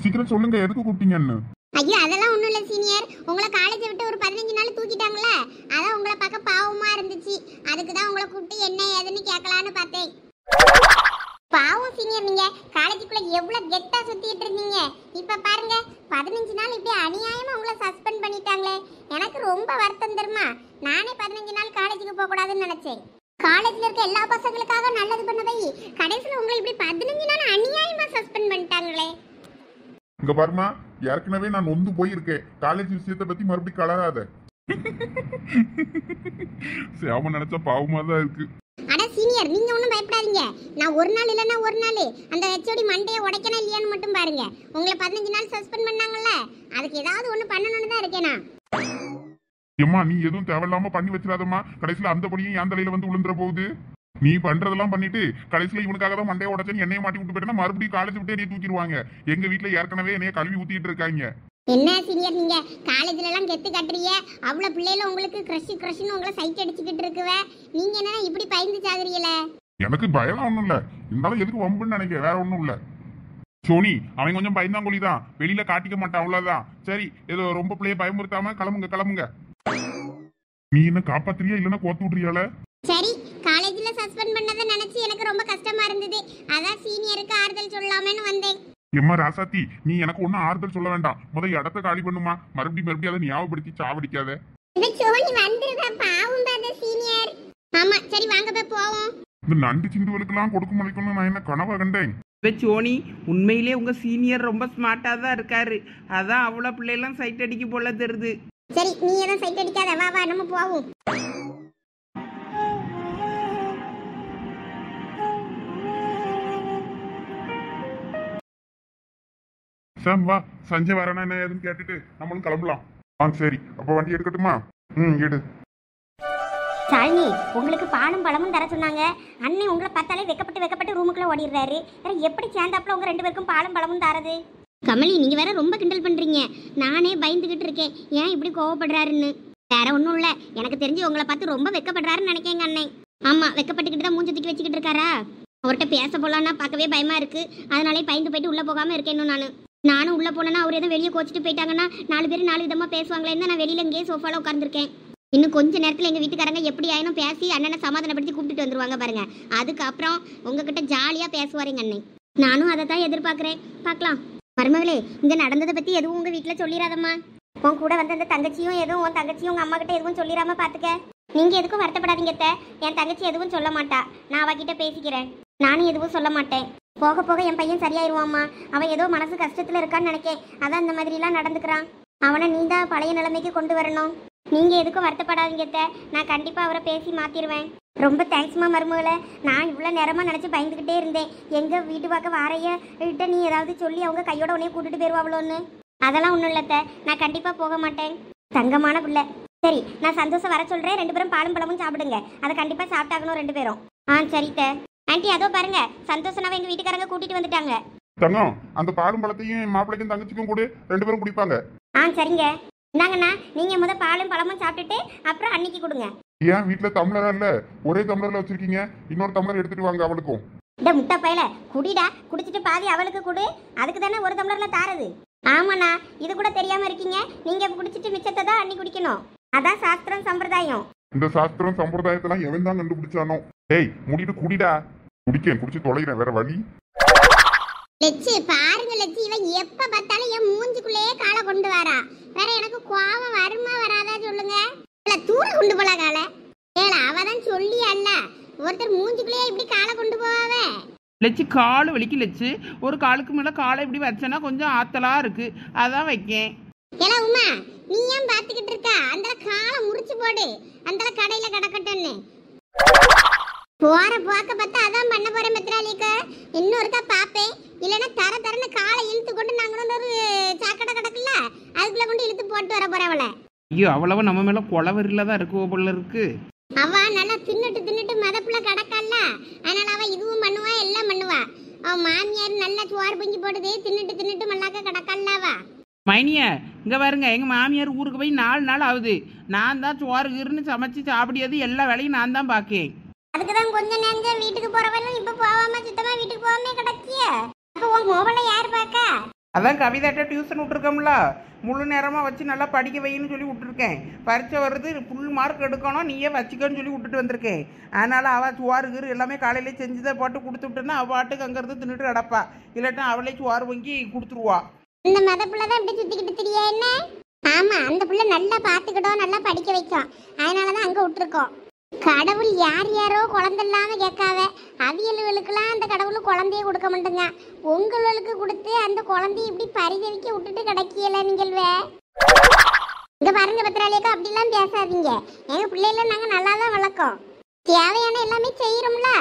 சீக்கிரம் சொல்லுங்க, எதுக்கு கூப்பிட்டீங்கன்னு. ஐயோ, அதெல்லாம் ஒண்ணும் இல்ல சீனியர். உங்களை காலேஜை விட்டு ஒரு 15 நாள் தூக்கிட்டாங்களே, அதான் உங்களை பார்க்க பாவமா இருந்துச்சு. அதுக்கு தான் உங்களை கூப்பிட்டு என்ன ஏதுன்னு கேட்கலான்னு பார்த்தேன். பாவம் சீனியர், நீங்க காலேஜுக்குள்ள எவ்வளவு கெத்தா சுத்திட்டு இருந்தீங்க. இப்ப பாருங்க, 15 நாள் இப்படி அநியாயமா உங்களை சஸ்பெண்ட் பண்ணிட்டாங்களே. எனக்கு ரொம்ப வருத்தம் தெரியுமா? நானே 15 நாள் காலேஜுக்கு போக கூடாதுன்னு நினைச்சேன். காலேஜ்ல இருக்க எல்லா பசங்களுக்காக நல்லது பண்ண போய் கடைசியில் உங்களை இப்படி 15 நாள் அநியாயமா சஸ்பெண்ட் பண்ணிட்டாங்களே. இங்க பாருமா, ஏற்கனவே நான் நொந்து போயிருக்கேன். காலேஜ் விஷயத்தை பத்தி மறுபடியும் கலராத. சேவ நினைச்சா பாவமா தான் இருக்கு. அட சீனியர், நீங்க ஒன்றும் பயப்படாதீங்க. நான் ஒரு நாள் இல்லைன்னா ஒரு நாள் அந்த ஹெச்ஓடி மண்டையை உடைக்கணும் இல்லையான்னு மட்டும் பாருங்க. உங்களை 15 நாள் சஸ்பெண்ட் பண்ணாங்கல்ல, அதுக்கு ஏதாவது ஒன்று பண்ணணும்னு தான் இருக்கேனா. ஏம்மா, நீ எதுவும் தேவையில்லாம பண்ணி வச்சிடாதம்மா. கடைசியில அந்த படியும் என் தலையில வந்து விழுந்துற போகுது. நீ பண்றதெல்லாம் பண்ணிட்டு கடைசியில இவனுக்காக தான் மண்டையை உடச்சேன்னு என்னைய மாட்டி விட்டு போயிட்டா மறுபடியும் காலேஜ் விட்டு என்னைய தூக்கிடுவாங்க. எங்க வீட்டுல ஏற்கனவே என்னைய கல்வி ஊத்திட்டு இருக்காங்க. என்ன சீனியர், நீங்க காலேஜ்ல எல்லாம் கெத்து கட்டுறீங்க, அவ்வளவு பிள்ளைல உங்களுக்கு கிரஷ்னு உங்களை சைட் அடிச்சுக்கிட்டு இருக்குவ. நீங்க என்ன இப்படி பயந்து சாகுறீங்களே? எனக்கு பயம் ஒண்ணும் இல்ல, இருந்தாலும் எதுக்கு வம்புன்னு நினைக்க, வேற ஒண்ணும் இல்ல. சோனி அவன் கொஞ்சம் பயந்தாங்கொழி தான், வெளியில காட்டிக்க மாட்டான், அவ்வளவுதான். சரி, ஏதோ ரொம்ப பிள்ளைய பயமுறுத்தாம கிளம்புங்க. நீ என்ன காப்பாத்துறியா இல்லன்னா கோத்து விடுறியால? சரி, காலேஜ்ல சஸ்பெண்ட் பண்ணதை நினைச்சு எனக்கு ரொம்ப கஷ்டமா இருந்தது, அதான் சீனியருக்கு ஆறுதல் சொல்லலாமேன்னு வந்தேன். எம்மா ராசாத்தி, நீ எனக்கு ஒன்னும் ஆறுதல் சொல்ல வேண்டாம். முதல் இடத்த காலி பண்ணுமா, மறுபடியும் அதை ஞாபகப்படுத்தி சாவடிக்காத. ஆமா, சரி வாங்க போய் போவோம். இந்த நண்டு சிந்துவலுக்கெல்லாம் கொடுக்க முடிக்கணும்னு நான் என்ன கனவா கண்டேன்? சோனி, உண்மையிலே உங்க சீனியர் ரொம்ப ஸ்மார்ட்டா தான் இருக்காரு, அதான் அவ்வளவு பிள்ளைலாம் சைட் அடிக்க போல தெரியுது. சரி, நீ எதுவும் சைட் அடிக்காத, வா வா நம்ம போவோம். சாம் வா, சஞ்சய் வரானா என்ன ஏதுன்னு கேட்டுட்டு நம்மளும் கிளம்பலாம். சரி, அப்ப வண்டி எடுக்கட்டுமா? எடு. சாலினி, உங்களுக்கு பாலும் பழமும் தர சொன்னாங்க. அண்ணன் உங்களை பார்த்தாலே வெக்கப்பட்டு ரூமுக்குள்ள ஓடிடுறாரு. வேற எப்படி சேர்ந்தாப்புல உங்க 2 பேருக்கும் பாலும் பழமும் தரது? கமலி, நீங்க வேற ரொம்ப கிண்டல் பண்றீங்க. நானே பயந்துகிட்டு இருக்கேன் ஏன் இப்படி கோவப்படுறாருன்னு. வேற ஒன்றும் இல்லை, எனக்கு தெரிஞ்சு உங்களை பார்த்து ரொம்ப வெக்கப்படுறாருன்னு நினைக்கேங்க அண்ணன். ஆமா, வெக்கப்பட்டுக்கிட்டு தான் மூஞ்சி தூக்கி வச்சுக்கிட்டு இருக்காரா? அவர்கிட்ட பேச போலான்னா பார்க்கவே பயமா இருக்கு. அதனாலே பயந்து போயிட்டு உள்ள போகாம இருக்கேன். நானும் உள்ள போனேன்னா அவர் எதுவும் வெளியே கோச்சிட்டு போயிட்டாங்கன்னா 4 பேர் 4 விதமா பேசுவாங்களேன்னு நான் வெளியில இங்கேயே சோஃபால உட்காந்துருக்கேன். இன்னும் கொஞ்ச நேரத்தில் எங்கள் வீட்டுக்காரங்க எப்படி ஆயினும் பேசி அண்ணனை சமாதானப்படுத்தி கூப்பிட்டுட்டு வந்துருவாங்க பாருங்க. அதுக்கப்புறம் உங்ககிட்ட ஜாலியாக பேசுவாருங்க அண்ணன். நானும் அதை தான் எதிர்பார்க்குறேன். பார்க்கலாம். மருமகளே, இங்கே நடந்ததை பற்றி எதுவும் உங்கள் வீட்டில் சொல்லிடாதம்மா. உன் கூட வந்த அந்த தங்கச்சியும் எதுவும் உன் தங்கச்சியும் உங்கள் அம்மா கிட்ட எதுவும் சொல்லிடாம பார்த்துக்க. நீங்கள் எதுக்கும் வருத்தப்படாதீங்க அத்தை. என் தங்கச்சி எதுவும் சொல்ல மாட்டா. நான் அவகிட்ட பேசிக்கிறேன். நானும் எதுவும் சொல்ல மாட்டேன். போக போக என் பையன் சரியாயிருவாம்மா. அவன் ஏதோ மனசு கஷ்டத்தில் இருக்கான்னு நினைக்கேன். அதான் இந்த மாதிரிலாம் நடந்துக்கிறான். அவனை நீ தான் பழைய நிலைமைக்கு கொண்டு வரணும். நீங்கள் எதுக்கும் வருத்தப்படாதீங்க அத்தை. நான் கண்டிப்பாக அவரை பேசி மாற்றிடுவேன். ரொம்ப தேங்க்ஸ்மா மருமகளை. நான் இவ்வளோ நேரமாக நினச்சி பயந்துக்கிட்டே இருந்தேன். எங்கள் வீட்டு பார்க்க வாரைய கிட்ட நீ ஏதாவது சொல்லி அவங்க கையோட உடனே கூட்டிட்டு போயிடுவாங்களோன்னு. அதெல்லாம் ஒன்றும் இல்லை அத்தை. நான் கண்டிப்பாக போக மாட்டேன். தங்கமான பிள்ளை. சரி, நான் சந்தோஷம் வர சொல்கிறேன். 2 பேரும் பாலும் பழமும் சாப்பிடுங்க. அதை கண்டிப்பாக சாப்பிட்டாகணும் 2 பேரும். சரித்த ஆண்டி, அதோ பாருங்க, சந்தோஷனாவை எங்கள் வீட்டுக்காரங்க கூட்டிகிட்டு வந்துட்டாங்க. தங்கம், அந்த பாலும் பழத்தையும் மாப்பிள்ளைக்கும் தங்கச்சிக்கும் கூட 2 பேரும் குடிப்பாங்க. சரிங்க. இந்தாங்கண்ணா, நீங்கள் பாலும் பழமும் சாப்பிட்டுட்டு அப்புறம் அன்னைக்கு கொடுங்க. ஏன் வீட்டுல டம்ளரா இல்ல? ஒரே டம்ளர்ல வச்சிருக்கீங்க. இன்னொரு டம்ளர் எடுத்துட்டு வாங்க அவளுக்கும். இந்த முட்டை பையல, குடிடா. குடிச்சிட்டு பாதி அவளுக்கு கொடு. அதுக்கு தானே ஒரு டம்ளர்ல தாரது. ஆமாண்ணா, இது கூட தெரியாம இருக்கீங்க. நீங்க குடிச்சிட்டு மிச்சத்தை தான் அன்னி குடிக்கணும். அதான் சாஸ்திரம் சம்பிரதாயம். இந்த சாஸ்திரம் சம்பிரதாயத்தெல்லாம் எவன் தான் கண்டுபிடிச்சானோ? ஏய், முடிட்டு குடிடா. குடிச்சு தொலைகிறேன், வேற வழி. லட்சு, பாருங்க லட்சு, இவன் எப்ப பார்த்தாலும் என் மூஞ்சுக்குள்ளேயே காலை கொண்டு வரா. வேற எனக்கு கோவம் வருமா வராதா சொல்லுங்க. இல்ல தூர கொண்டு போல காலை. ஏல, அவதான் சொல்லி அல்ல, ஒருத்தர் மூஞ்சுக்குள்ளேயே இப்படி காலை கொண்டு போவாவே. லட்சு, காலு வலிக்கு லட்சு. ஒரு காலுக்கு மேலே காலை இப்படி வச்சேன்னா கொஞ்சம் ஆத்தலா இருக்கு, அதான் வைக்கேன். ஏல உமா, நீ ஏன் பாத்துக்கிட்டு இருக்கா? அந்த காலை முறிச்சு போடு. அந்த கடையில கிடக்கட்டுன்னு போற போக்க பார்த்தா அதான் பண்ண போறேன். மெத்ராலிக்க இன்னொருக்கா பாப்பேன். இல்லைன்னா தரன்னு காலை இழுத்து கொண்டு நாங்களும் ஒரு சாக்கடை கிடக்குல்ல, அதுக்குள்ள கொண்டு இழுத்து போட்டு வர போறவள. ஐயோ, அவ்வளவு நம்ம மேல கொலவரில தான் இருக்கு போல இருக்கு. அவ நல்லா தின்னுட்டு மதப்புல கிடக்கல்ல, அதனால அவ இதுவும் பண்ணுவா எல்லாம் பண்ணுவா. அவ மாமியார் நல்லா சோறு பொங்கி போடுது, தின்னுட்டு மல்லாக்க கிடக்கல்லவா. மைனிய இங்க பாருங்க, எங்க மாமியார் ஊருக்கு போய் 4 நாள் ஆகுது. நான் தான் சோறு கீறுன்னு சமைச்சு சாப்பிடியது எல்லா வேலையும் நான் தான் பாக்கேன். அதுக்குதான் கொஞ்ச நேரம் வீட்டுக்கு போறவளும் இப்ப போவாம சுத்தமா வீட்டுக்கு போகாம கிடக்கிய. அப்ப உன் மொபைலை யார் பாக்க? அதான் கவிதாட்ட டியூஷன் விட்டுருக்கோம்ல, முழு நேரமா வச்சு நல்லா படிக்க வைன்னு சொல்லி விட்டுருக்கேன். பரீட்சை வருது, ஃபுல் மார்க் எடுக்கணும், நீயே வச்சுக்கன்னு சொல்லி விட்டுட்டு வந்திருக்கேன். அதனால அவள் சோறு கீறு எல்லாமே காலையிலே செஞ்சுதை போட்டு கொடுத்து விட்டுன்னா அவள் பாட்டுக்கு அங்கேருந்து தின்னுட்டு கிடப்பா. இல்லாட்டா அவளே சோறு வாங்கி கொடுத்துருவா. இந்த மதப்புள்ளதான் இப்படி சுத்திக்கிட்டு தெரியா என்ன? ஆமா, அந்த புள்ள நல்லா பாத்துக்கிட்டோம், நல்லா படிக்க வைக்கும். அதனாலதான் அங்க விட்டுருக்கோம். கடவுள் யாரோ குழந்தை இல்லாம கேட்காவ. அவியல்களுக்கெல்லாம் அந்த கடவுள் குழந்தைய கொடுக்க மாட்டேங்க. உங்களுக்கு கொடுத்து அந்த குழந்தைய இப்படி பரிதவிக்க விட்டுட்டு கிடைக்கல நீங்கள்வே. இங்க பாருங்க பத்திராளியக்கா, அப்படிலாம் பேசாதீங்க. எங்க பிள்ளைல நாங்க நல்லா தான் வளர்க்கோம். தேவையான எல்லாமே செய்யறோம்ல.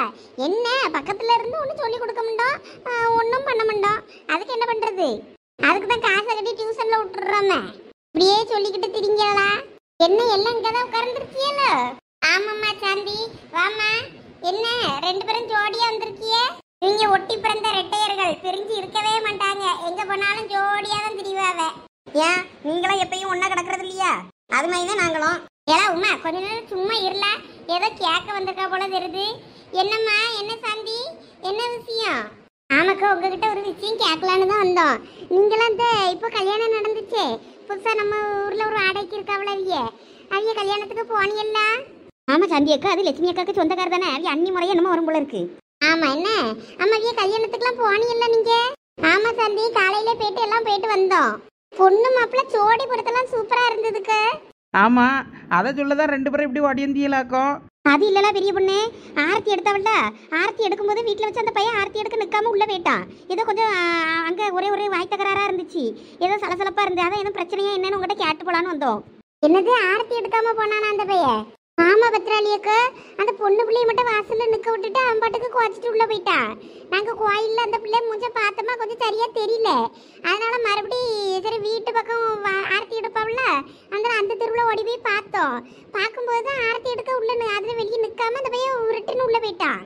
என்ன பக்கத்துல இருந்து ஒன்னும் சொல்லி கொடுக்க மாட்டோம், ஒன்னும் பண்ண மாட்டோம். அதுக்கு என்ன பண்றது? அதுக்கு தான் காசை கட்டி டியூஷன்ல விட்டுறோமே. இப்படியே சொல்லிக்கிட்டு திரிங்களா? என்ன எல்லாம் இங்கதான் உட்கார்ந்துருக்கீல? ஆமாம்மா சாந்தி, வாமா. என்ன 2 பேரும் ஜோடியா வந்திருக்கிய? நீங்க ஒட்டி பிறந்த ரெட்டையர்கள், பிரிஞ்சு இருக்கவே மாட்டாங்க. எங்க போனாலும் ஜோடியா தான் திரிவாவ. ஏன் நீங்களும் எப்பயும் ஒன்னா கிடக்குறது இல்லையா? அது மாதிரி தான் நாங்களும். ஏலா உமா, கொஞ்ச நேரம் சும்மா இருல. ஏதோ கேட்க வந்திருக்கா போல தெரியுது. என்னம்மா, என்ன சாந்தி, என்ன விஷயம்? ஆமாக்கா, உங்ககிட்ட ஒரு விஷயம் கேட்கலான்னு தான் வந்தோம். நீங்களாம் இந்த இப்போ கல்யாணம் நடந்துச்சு புதுசா நம்ம ஊர்ல ஒரு ஆடைக்கு இருக்காவளவிய, அவிய கல்யாணத்துக்கு போனீங்கல்ல? ஆமா சாந்தி அக்கா, அது லட்சுமி அக்காக்கு சொந்தக்கார தானே. அவிய அன்னி முறையே என்னமோ வரும் போல இருக்கு. ஆமா, என்ன அம்மாவிய கல்யாணத்துக்குலாம் போனீங்கல்ல நீங்க? ஆமா சாந்தி, காலையில போயிட்டு எல்லாம் போயிட்டு வந்தோம். பொண்ணு மாப்பிள்ள ஜோடி படத்தெல்லாம் சூப்பரா இருந்ததுக்கு. ஆமா, அதை சொல்லதான் 2 பேரும் இப்படி ஓடியந்தியலாக்கும். அது இல்லல பெரிய பொண்ணு, ஆரத்தி எடுத்தாவல்ல. ஆரத்தி எடுக்கும்போது வீட்டில் வச்சு அந்த பையன் ஆரத்தி எடுக்க நிற்காம உள்ள போயிட்டான். ஏதோ கொஞ்சம் அங்கே ஒரே வாய் தகராறா இருந்துச்சு. ஏதோ சலசலப்பா இருந்து, அதான் எதுவும் பிரச்சனையா என்னன்னு உங்ககிட்ட கேட்டு போலான்னு வந்தோம். என்னது, ஆரத்தி எடுக்காம போனானா அந்த பையன்? ஆமா பத்ராளியக்கா, அந்த பொண்ணு பிள்ளைய மட்டும் வாசல்ல நிக்க விட்டுட்டு அவன் பாட்டுக்கு குறைச்சிட்டு உள்ள போயிட்டான். நாங்க கோயில்ல அந்த பிள்ளை மூஞ்ச பார்த்தோமா கொஞ்சம் சரியா தெரியல, அதனால மறுபடி சரி வீட்டு பக்கம் ஆரத்தி எடுப்பாவில்ல, அந்த தெருவுல ஓடி போய் பார்த்தோம். பார்க்கும்போது தான் ஆரத்தி எடுக்க உள்ள அதுல வெளியே நிக்காம அந்த பையன் உருட்டுன்னு உள்ள போயிட்டான்.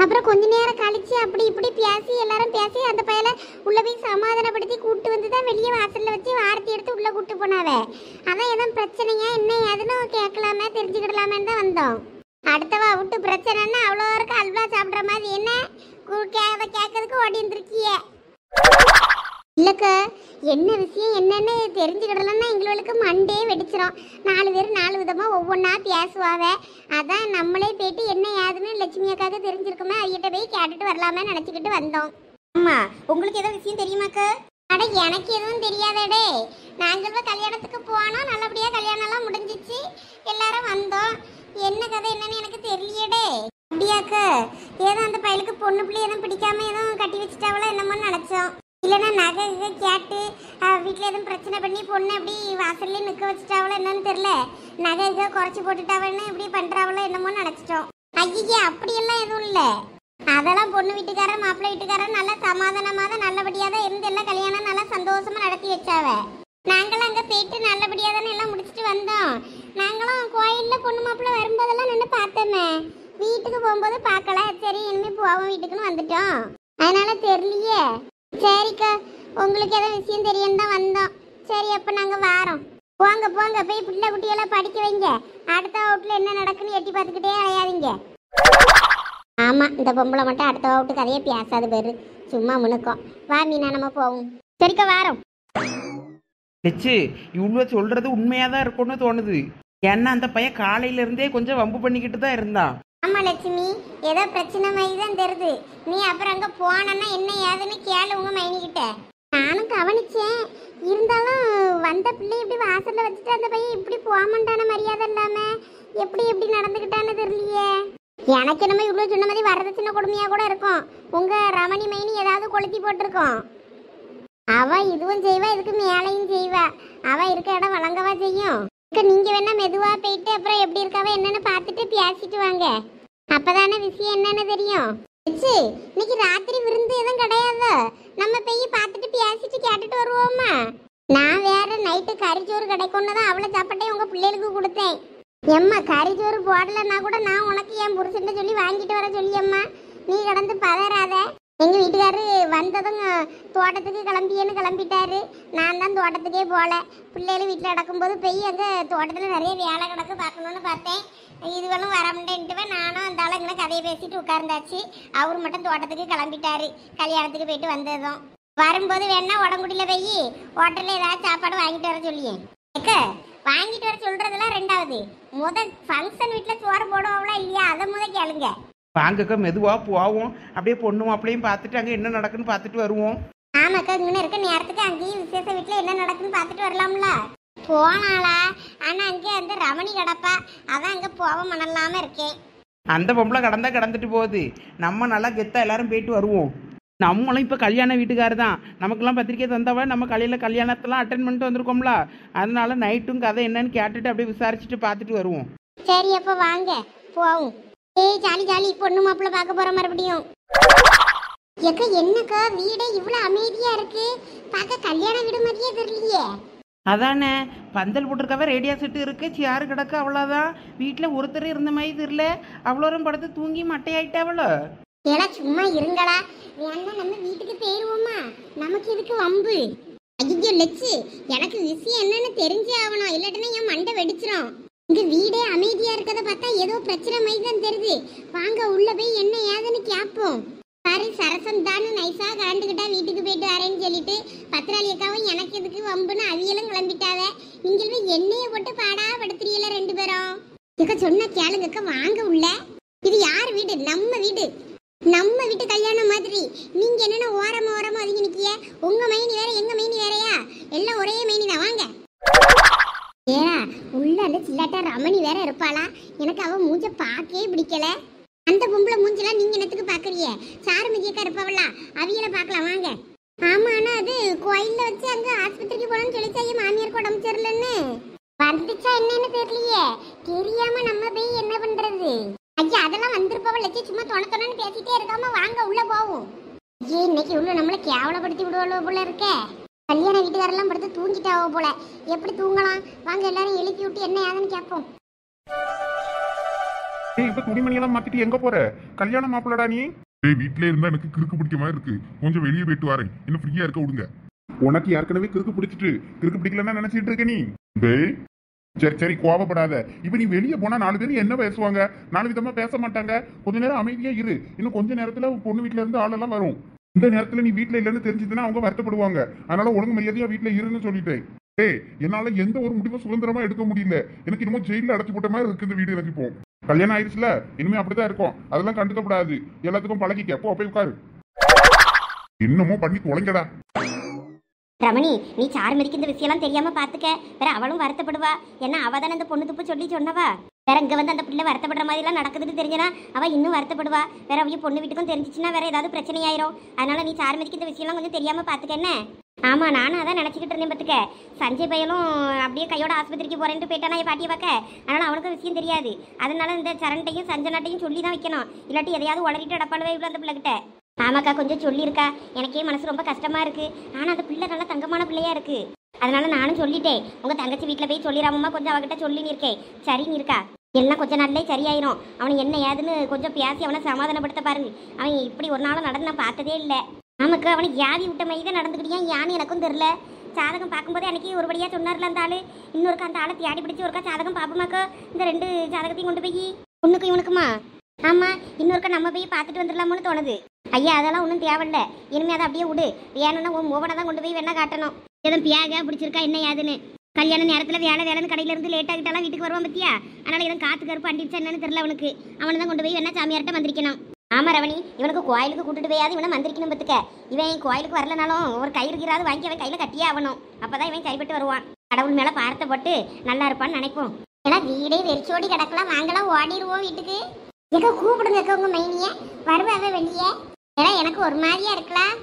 அப்புறம் கொஞ்ச நேரம் கழிச்சு அப்படி இப்படி பேசி எல்லாரும் பேசி அந்த பையனை உள்ள போய் சமாதானப்படுத்தி கூட்டு வந்து தான் வெளியே வாசல்ல வச்சு ஆரத்தி எடுத்து உள்ள கூட்டு போனாவே. அதான் எதுவும் பிரச்சனையா என்ன ஏதுன்னு கேட்கலாமே தெரிஞ்சுக்கிடலாமேன்னு தான் வந்தோம். அடுத்தவா விட்டு பிரச்சனைன்னா அவ்வளோ இருக்கு அல்வா சாப்பிட்ற மாதிரி என்ன கேட்கறதுக்கு ஓடி இருந்திருக்கிய. இல்லக்கா, என்ன விஷயம் என்னன்னு தெரிஞ்சுக்கிடலன்னா எங்களுக்கு மண்டே வெடிச்சிடும். 4 பேர் 4 விதமா ஒவ்வொன்றா பேசுவாவ. அதான் நம்மளே போயிட்டு என்ன ஏதுன்னு லட்சுமி அக்காவுக்கு தெரிஞ்சிருக்குமே, அவகிட்ட போய் கேட்டுட்டு வரலாமே நினச்சிக்கிட்டு வந்தோம். ஆமா, உங்களுக்கு ஏதோ விஷயம் தெரியுமாக்கா? அட எனக்கு எதுவும் தெரியாதடே. நாங்கள் கல்யாணத்துக்கு போனோம், நல்லபடியா கல்யாணம்லாம் முடிஞ்சிச்சு, எல்லாரும் வந்தோம். என்ன கதை என்னன்னு எனக்கு தெரியலடே. அப்படியாக்கா? ஏதோ அந்த பையலுக்கு பொண்ணு பிள்ளை எதுவும் பிடிக்காம எதுவும் கட்டி வச்சுட்டாவளோ என்னமோ நினைச்சோம். இல்லைன்னா நகை கேட்டு வீட்டில் எதுவும் பிரச்சனை பண்ணி பொண்ணு அப்படி வாசல்லே நிற்க வச்சுட்டாவளோ என்னன்னு தெரியல, நகை குறைச்சி போட்டுட்டாவன்னு இப்படி பண்ணுறாவளோ என்னமோ நினச்சிட்டோம். ஐயா அப்படியெல்லாம் எதுவும் இல்லை. அதெல்லாம் பொண்ணு வீட்டுக்காரன் மாப்பிள்ளை வீட்டுக்காரன் நல்லா சமாதானமாக தான் நல்லபடியாக தான் இருந்து எல்லாம் கல்யாணம் நல்லா சந்தோஷமா நடத்தி வச்சாவ. நாங்களும் அங்கே போயிட்டு நல்லபடியாக தானே எல்லாம் முடிச்சுட்டு வந்தோம். நாங்களும் கோயிலில் பொண்ணு மாப்பிள்ளை வரும்போதெல்லாம் நின்று பார்த்தோமே, வீட்டுக்கு போகும்போது பார்க்கல. சரி இனிமேல் போவோம் வீட்டுக்குன்னு வந்துட்டோம், அதனால தெரியலையே. சரிக்கா, உங்களுக்கு ஏதோ விஷயம் தெரியும் தான் வந்தோம். சரி அப்போ நாங்கள் வாரோம். போங்க போங்க, போய் பிள்ளை குட்டியெல்லாம் படிக்க வைங்க. அடுத்த வீட்டில் என்ன நடக்குன்னு எட்டி பார்த்துக்கிட்டே அலையாதீங்க. ஆமாம், இந்த பொம்பளை மட்டும் அடுத்த வீட்டு கதையே பேசாது பேரு, சும்மா முணுக்கம். வா மீனா, நம்ம போவோம். சரிக்கா வாரோம். லட்சு, இவ்வளோ சொல்றது உண்மையாக தான் இருக்கும்னு தோணுது. ஏன்னா அந்த பையன் காலையிலேருந்தே கொஞ்சம் வம்பு பண்ணிக்கிட்டு தான் இருந்தான். ஆமா லட்சுமி, ஏதோ பிரச்சனை மாதிரி தான் தெரியுது. நீ அப்புறம் அங்கே போனன்னா என்ன ஏதுன்னு கேளு உங்க மைனிக்கிட்ட. நானும் கவனிச்சேன், இருந்தாலும் வந்த பிள்ளை இப்படி வாசல்ல வச்சுட்டு அந்த பையன் இப்படி போமாட்டான மரியாதை இல்லாம எப்படி நடந்துக்கிட்டான்னு தெரியலையே. எனக்கு என்னமோ இவ்வளோ சொன்ன மாதிரி வரதட்சணை கொடுமையாக கூட இருக்கும். உங்க ரமணி மைனி ஏதாவது கொளுத்தி போட்டிருக்கோம். அவ இதுவும் செய்வா, இதுக்கு மேலையும் செய்வா. அவ இருக்க இடம் வழங்கவா செய்யும். நீங்க வேணா மெதுவா போயிட்டு அப்புறம் எப்படி இருக்காவ என்னன்னு பார்த்துட்டு பேசிட்டு வாங்க, அப்பதானே விஷயம் என்னன்னு தெரியும். இன்னைக்கு ராத்திரி விருந்து எதுவும் கிடையாது, நம்ம போய் பார்த்துட்டு பேசிட்டு கேட்டுட்டு வருவோமா? நான் வேற நைட்டு கறிச்சோறு கிடைக்கும்னு தான் அவ்வளோ சாப்பாட்டே உங்க பிள்ளைகளுக்கு கொடுத்தேன். எம்மா கறிச்சோறு போடலன்னா கூட நான் உனக்கு என் புருஷன் சொல்லி வாங்கிட்டு வர சொல்லியம்மா, நீ கடந்து பதறாத. எங்கள் வீட்டுக்காரு வந்ததும் தோட்டத்துக்கு கிளம்பிட்டாரு. நான் தான் தோட்டத்துக்கே போகல. பிள்ளைகள் வீட்டில் நடக்கும்போது போய் அங்கே தோட்டத்தில் நிறைய வேலை கிடக்கு பார்க்கணுன்னு பார்த்தேன். இதுவெல்லாம் வரமுண்டேன்ட்டுவேன். நானும் அந்த ஆள் இங்கே கதையை பேசிட்டு உட்கார்ந்தாச்சு. அவர் மட்டும் தோட்டத்துக்கு கிளம்பிட்டாரு, கல்யாணத்துக்கு போயிட்டு வந்ததும். வரும்போது வேணா உடம்புடியில் போய் ஹோட்டலில் ஏதாவது சாப்பாடு வாங்கிட்டு வர சொல்லியேன். வாங்கிட்டு வர சொல்கிறதெல்லாம் ரெண்டாவது. ஃபங்க்ஷன் வீட்டில் சோறு போடுவோம்லாம் இல்லையா, அதை கேளுங்க. வாங்கக்கா, மெதுவாக போவோம். அப்படியே பொண்ணு மாப்பிள்ளையும் பார்த்துட்டு அங்கே என்ன நடக்குன்னு பார்த்துட்டு வருவோம். ஆமாக்கா, இங்கே இருக்க நேரத்துக்கு அங்கேயும் விசேஷ வீட்டில் என்ன நடக்குன்னு பார்த்துட்டு வரலாம்ல. போனாளா? ஆனால் அங்கே அந்த ரமணி கிடப்பா, அதான் அங்கே போக மணலாமல் இருக்கேன். அந்த பொம்பளை கடந்துட்டு போகுது. நம்ம நல்லா கெத்தா எல்லாரும் போயிட்டு வருவோம். நம்மளும் இப்போ கல்யாண வீட்டுக்காரர் தான், நமக்கெல்லாம் பத்திரிக்கை தந்தவ. நம்ம கல்யாணத்தெல்லாம் அட்டென்ட் பண்ணிட்டு வந்திருக்கோம்ல, அதனால நைட்டும் கதை என்னன்னு கேட்டுட்டு அப்படியே விசாரிச்சுட்டு பார்த்துட்டு வருவோம். சரி அப்போ வாங்க போவோம். ஏய் ஜாலி, பொண்ணு மாப்பிள்ளை பார்க்க போற மறுபடியும். ஏக்கா என்னக்கா வீடே இவ்வளோ அமைதியா இருக்கு, பார்க்க கல்யாண வீடு மாதிரியே தெரியலையே. அதானே, பந்தல் போட்டிருக்காவே, ரேடியா செட்டு இருக்கு, சேரு கிடக்கு, அவ்வளோதான். வீட்டில் ஒருத்தர் இருந்த மாதிரி தெரியல. அவ்வளோரும் படுத்து தூங்கி மட்டையாயிட்டா அவ்வளோ. ஏடா சும்மா இருங்களா, வேணா நம்ம வீட்டுக்கு போயிருவோமா? நமக்கு இதுக்கு வம்பு. ஐயோ லட்சு, எனக்கு விஷயம் என்னன்னு தெரிஞ்சே ஆகணும், இல்லாட்டினா என் மண்டை வெடிச்சிடும். இங்க வீடே அமைதியா இருக்கத பார்த்தா ஏதோ பிரச்சனை மாதிரி தான் தெரியுது. வாங்க உள்ள போய் என்ன ஏதுன்னு கேட்போம். பாரு சரசம் தான் நைஸா கலந்துக்கிட்டா வீட்டுக்கு போயிட்டு வரேன்னு சொல்லிட்டு பத்திராளி அக்காவும் எனக்கு இதுக்கு வம்புன்னு அவியலும் கிளம்பிட்டாவ. நீங்க போய் எண்ணெயை போட்டு பாடா படுத்துறீங்கள 2 பேரும். இக்க சொன்ன கேளுங்கக்கா, வாங்க உள்ள. இது யார் வீடு? நம்ம வீட்டு கல்யாணம் மாதிரி. நீங்க என்னென்ன ஓரமா ஒதுங்கி நிக்கிய? உங்க மைனி வேற எங்க மைனி வேறையா? எல்லாம் ஒரே மைனி தான். வாங்க. ஏடா உள்ள அந்த சில்லாட்டா ரமணி வேற இருப்பாளா? எனக்கு அவ மூஞ்ச பார்க்கவே பிடிக்கல. அந்த பொம்பளை மூஞ்செல்லாம் நீங்க என்னத்துக்கு பாக்குறீங்க? சாருமதியக்கா இருப்பாவளா, அவியலை பார்க்கலாம் வாங்க. ஆமா, ஆனா அது கோயில்ல வச்சு அங்க ஆஸ்பத்திரிக்கு போனோம்னு சொல்லிச்சா என் மாமியாருக்கு உடம்பு சரியில்லைன்னு. வந்துச்சா என்னன்னு தெரியலையே. தெரியாம நம்ம போய் என்ன பண்றது? ஐயா அதெல்லாம் வந்திருப்பவ லட்சி சும்மா தொணத்தொணன்னு பேசிட்டே இருக்காம வாங்க உள்ள போவோம். ஐயே இன்னைக்கு உள்ள நம்மள கேவலப்படுத்தி விடுவாளோ போல இருக்கே. கல்யாண வீட்டுக்காரெல்லாம் படுத்து தூங்கிட்டாவோ போல. எப்படி தூங்கலாம்? வாங்க எல்லாரும் எழுப்பி விட்டு என்ன ஏதுன்னு கேட்போம். ஏய் இப்ப துணிமணியெல்லாம் மாத்திட்டு எங்க போற? கல்யாண மாப்பிள்ளடா நீ? டேய் வீட்லயே இருந்தா எனக்கு கிறுக்கு பிடிக்க மாதிரி இருக்கு. கொஞ்சம் வெளியே போயிட்டு வரேன். இன்னும் ஃப்ரீயா இருக்க விடுங்க. உனக்கு ஏற்கனவே கிறுக்கு பிடிச்சிட்டு கிறுக்கு பிடிக்கலன்னா நினைச்சிட்டு இருக்க நீ? டேய் சரி சரி கோவப்படாத. இப்ப நீ வெளியே போனா 4 பேர் என்ன பேசுவாங்க? 4 விதமா பேச மாட்டாங்க. கொஞ்ச நேரம் அமைதியா இரு. இன்னும் கொஞ்ச நேரத்துல பொண்ணு வீட்டுல இருந்து ஆளெல்லாம் வரும். இந்த நேரத்துல நீ வீட்டுல இல்லைன்னு தெரிஞ்சதுன்னா அவங்க வருத்தப்படுவாங்க. அதனால ஒழுங்கு மரியாதையா வீட்டுல இருன்னு சொல்லிட்டேன். டேய் என்னால எந்த ஒரு முடிவும் சுதந்திரமா எடுக்க முடியல. எனக்கு இன்னமும் ஜெயில அடைச்சு போட்ட மாதிரி இருக்கு இந்த வீடு. எனக்கு இப்போ கல்யாணம் ஆயிடுச்சுல, இனிமே அப்படிதான் இருக்கும். அதெல்லாம் கண்டுக்கப்படாது. எல்லாத்துக்கும் பழகிக்க. போ போய் உட்காரு. என்னமோ பண்ணி தொலைங்கடா. ரமணி நீ சாருமதிக்கு இந்த விஷயம்லாம் தெரியாம பாத்துக்க. வேற அவளும் வருத்தப்படுவா. ஏன்னா அவ தானே இந்த பொண்ணு துப்பு சொல்லி சொன்னவா. வேற இங்க வந்து அந்த பிள்ளை வருத்தப்படுற மாதிரி எல்லாம் நடக்குதுன்னு தெரிஞ்சனா அவ இன்னும் வருத்தப்படுவா. வேற அவங்க பொண்ணு வீட்டுக்கும் தெரிஞ்சிச்சுன்னா வேற ஏதாவது பிரச்சனை ஆயிரும். அதனால நீ சாருமதிக்கு இந்த விஷயம்லாம் கொஞ்சம் தெரியாம பாத்துக்க என்ன. ஆமா நானும் அதான் நினைச்சுக்கிட்டு இருந்தேன். பத்துக்க சஞ்சய் பையனும் அப்படியே கையோட ஆஸ்பத்திரிக்கு போறேன்ட்டு போயிட்டானா என் பாட்டியை பார்க்க. அதனால அவனுக்கும் விஷயம் தெரியாது. அதனால இந்த சரண்டையும் சஞ்சனாட்டையும் சொல்லி தான் வைக்கணும். இல்லாட்டி எதையாவது உளறிட்டு அடப்பாளவே இவ்வளோ அந்த பிள்ளைகிட்ட. ஆமாக்கா கொஞ்சம் சொல்லியிருக்கா. எனக்கே மனசு ரொம்ப கஷ்டமா இருக்கு. ஆனா அந்த பிள்ளை நல்லா தங்கமான பிள்ளையா இருக்கு. அதனால நானும் சொல்லிட்டேன். உங்க தங்கச்சி வீட்டில் போய் சொல்லிடாமமா கொஞ்சம் அவகிட்ட சொல்லின்னு இருக்கேன். சரின்னு இருக்கா. எல்லாம் கொஞ்சம் நாள்லே சரியாயிரும். அவனை என்ன ஏதுன்னு கொஞ்சம் பேசி அவனை சமாதானப்படுத்த பாருங்க. அவன் இப்படி ஒரு நாளும் நடந்து நான் பார்த்ததே இல்லை. நமக்கு அவனுக்கு யாதி விட்ட மாதிரி தான் நடந்துக்கிட்டியா யான்னு எனக்கும் தெரில. ஜாதகம் பார்க்கும்போது அன்னைக்கு ஒருபடியாக சொன்னார்ல அந்த ஆளு. இன்னொருக்கா அந்த ஆளை தேடி பிடிச்சி ஒருக்கா ஜாதகம் பார்ப்போமாக்கோ. இந்த 2 ஜாதகத்தையும் கொண்டு போய் ஒன்றுக்கும் இவனுக்குமா. ஆமா இன்னொருக்கா நம்ம போய் பார்த்துட்டு வந்துடலாமோன்னு தோணுது. ஐயா அதெல்லாம் ஒன்றும் தேவையில்ல. இனிமே அதை அப்படியே விடு. வேணும்னா உன் மோவனை தான் கொண்டு போய் வேணா காட்டணும். எதுவும் பியாக பிடிச்சிருக்கா என்ன ஏதுன்னு. கல்யாண நேரத்தில் வேலைன்னு கடையில இருந்து லேட் ஆகிட்டாலாம் வீட்டுக்கு வருவான் பத்தியா. அதனால எதுவும் காத்து கருப்பு அண்டிச்சா என்னன்னு தெரியல அவனுக்கு. அவனை தான் கொண்டு போய் வேணா சாமியார்ட்ட மந்திரிக்கணும். ஆமா ரவணி இவனுக்கு கோயிலுக்கு கூட்டிட்டு போயாது இவனை மந்திரிக்கணும் பத்துக்க. இவன் கோயிலுக்கு வரலனாலும் ஒரு கயிறு இருக்கிறாது வாங்கி அவன் கையில கட்டியே ஆகணும். அப்பதான் இவன் கைப்பட்டு வருவான். கடவுள் மேல பார்த்த போட்டு நல்லா இருப்பான்னு நினைப்போம். ஏன்னா வீடே வெறிச்சோடி கிடக்கலாம். வாங்கலாம் ஓடிடுவோம் வீட்டுக்கு. எங்க கூப்பிடுங்க உங்க மைனிய வருவாவே வெளியே. ஏன்னா எனக்கு ஒரு மாதிரியா இருக்கலாம்.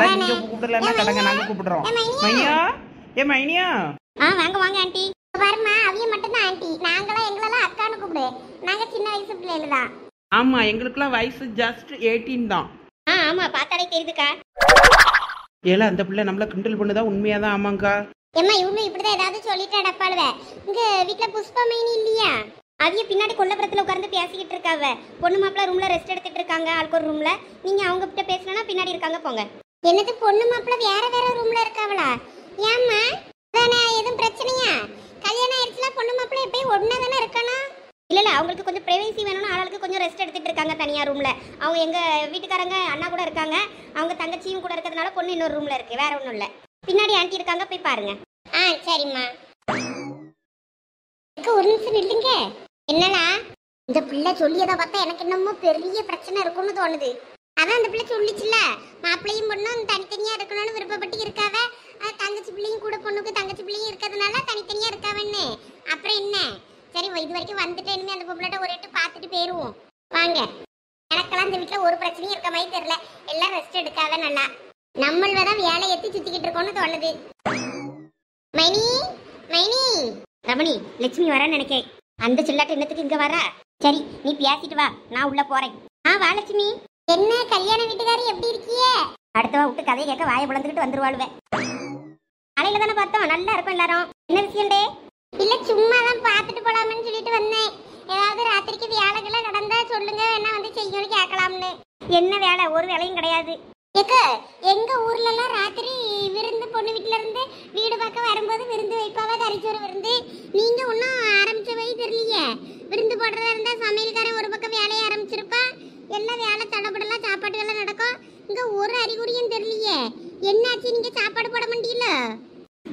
வாங்க வாங்க ஆண்டி. வருமா அவிய மட்டும் தான் ஆண்டி. நாங்களாம் எங்களெல்லாம் அக்கான்னு கூப்பிடு. நாங்க சின்ன வயசு பிள்ளைல தான். ஆமா எங்களுக்குலாம் வயசு ஜஸ்ட் 18 தான். ஆமா பார்த்தாலே தெரியுதுக்கா. ஏல அந்த பிள்ளை நம்மள கிண்டல் பண்ணுதா உண்மையாதான்? ஆமாங்கா. ஏம்மா இவங்க இப்படிதான் ஏதாவது சொல்லிட்டு அடப்பாளுவ. இங்க வீட்டுல புஷ்பா மைனி இல்லையா? அவிய பின்னாடி கொல்லப்புறத்துல உட்கார்ந்து பேசிக்கிட்டு இருக்காவ. பொண்ணு மாப்பிள்ள ரூம்ல ரெஸ்ட் எடுத்துட்டு இருக்காங்க. ஆளுக்கு ஒரு ரூம்ல. நீங்க அவங்க கிட்ட பேசலன்னா பின்னாடி இருக்காங்க போங்க. என்னது பொண்ணு மாப்பிள்ள வேற ரூம்ல இருக்காவளா? ஏம்மா தானே எதுவும் பிரச்சனையா? கல்யாணம் ஆயிடுச்சுல பொண்ணு மாப்பிள்ள எப்பயும் ஒண்ணா தானே இருக்கணும். இல்ல அவங்களுக்கு கொஞ்சம் பிரைவசி வேணும்னு ஆளுக்கு கொஞ்சம் ரெஸ்ட் எடுத்துட்டு இருக்காங்க தனியா ரூம்ல. அவங்க எங்க வீட்டுக்காரங்க அண்ணா கூட இருக்காங்க. அவங்க தங்கச்சியும் கூட இருக்கிறதுனால பொண்ணு இன்னொரு ரூம்ல இருக்கு. வேற ஒண்ணும் இல்ல. பின்னாடி ஆண்டி இருக்காங்க போய் பாருங்க. சரிம்மா. ஒரு நிமிஷம் நில்லுங்க. என்னடா இந்த பிள்ளை சொல்லியதை பார்த்தா எனக்கு என்னமோ பெரிய பிரச்சனை இருக்கும்னு தோணுது. அதான் அந்த பிள்ளை சொல்லிச்சுல மாப்பிள்ளையும் பொண்ணும் தனித்தனியா இருக்கணும்னு விருப்பப்பட்டு இருக்காவ. தங்கச்சி பிள்ளையும் கூட பொண்ணுக்கு தங்கச்சி பிள்ளையும் இருக்கிறதுனால தனித்தனியா இருக்காவன்னு. அப்புறம் என்ன சரி இது வரைக்கும் வந்துட்டு இனிமே அந்த பொம்பளை ஒரு எட்டு பார்த்துட்டு போயிருவோம் வாங்க. எனக்கெல்லாம் இந்த வீட்டுல ஒரு பிரச்சனையும் இருக்க மாதிரி தெரியல. எல்லாம் ரெஸ்ட் எடுக்காத நல்லா. நம்மளதான் வேலை ஏற்றி சுத்திக்கிட்டு இருக்கோம்னு தோணுது. மைனி மைனி ரமணி லட்சுமி வரேன்னு நினைக்கேன். அந்த சில்லாட்டு என்னத்துக்கு இங்க வர? சரி நீ பேசிட்டு வா நான் உள்ள போறேன். வா லட்சுமி. என்ன கல்யாண வீட்டுக்காரி எப்படி இருக்கிய? அடுத்தவா விட்டு கதையை கேட்க வாயை பிளந்துக்கிட்டு வந்துருவாளுவே. காலையில தானே பார்த்தோம் நல்லா இருக்கும் எல்லாரும். என்ன விஷயம்டே? இல்ல சும்மா தான் பார்த்துட்டு போலாம்னு சொல்லிட்டு வந்தேன். ஏதாவது ராத்திரிக்கு வேலைகள்லாம் நடந்தா சொல்லுங்க என்ன வந்து செய்யணும்னு கேட்கலாம்னு. என்ன வேலை? ஒரு வேலையும் கிடையாது. எங்க ஊர்ல எல்லாம் ராத்திரி விருந்து பொண்ணு வீட்டுல இருந்து வீடு பார்க்க வரும்போது விருந்து வைப்பாவ. கறிச்சோறு விருந்து. நீங்க ஒன்னும் ஆரம்பிச்ச வை தெரியலையே. விருந்து போடுறதா இருந்தா சமையல்காரன் ஒரு பக்கம் வேலையை ஆரம்பிச்சிருப்பா. எல்லாம் வேலை தடப்படலாம் சாப்பாட்டுகள்லாம் நடக்கும். இங்க ஒரு அறிகுறியும் தெரியலையே. என்னாச்சு நீங்க சாப்பாடு போட மாட்டீங்கள?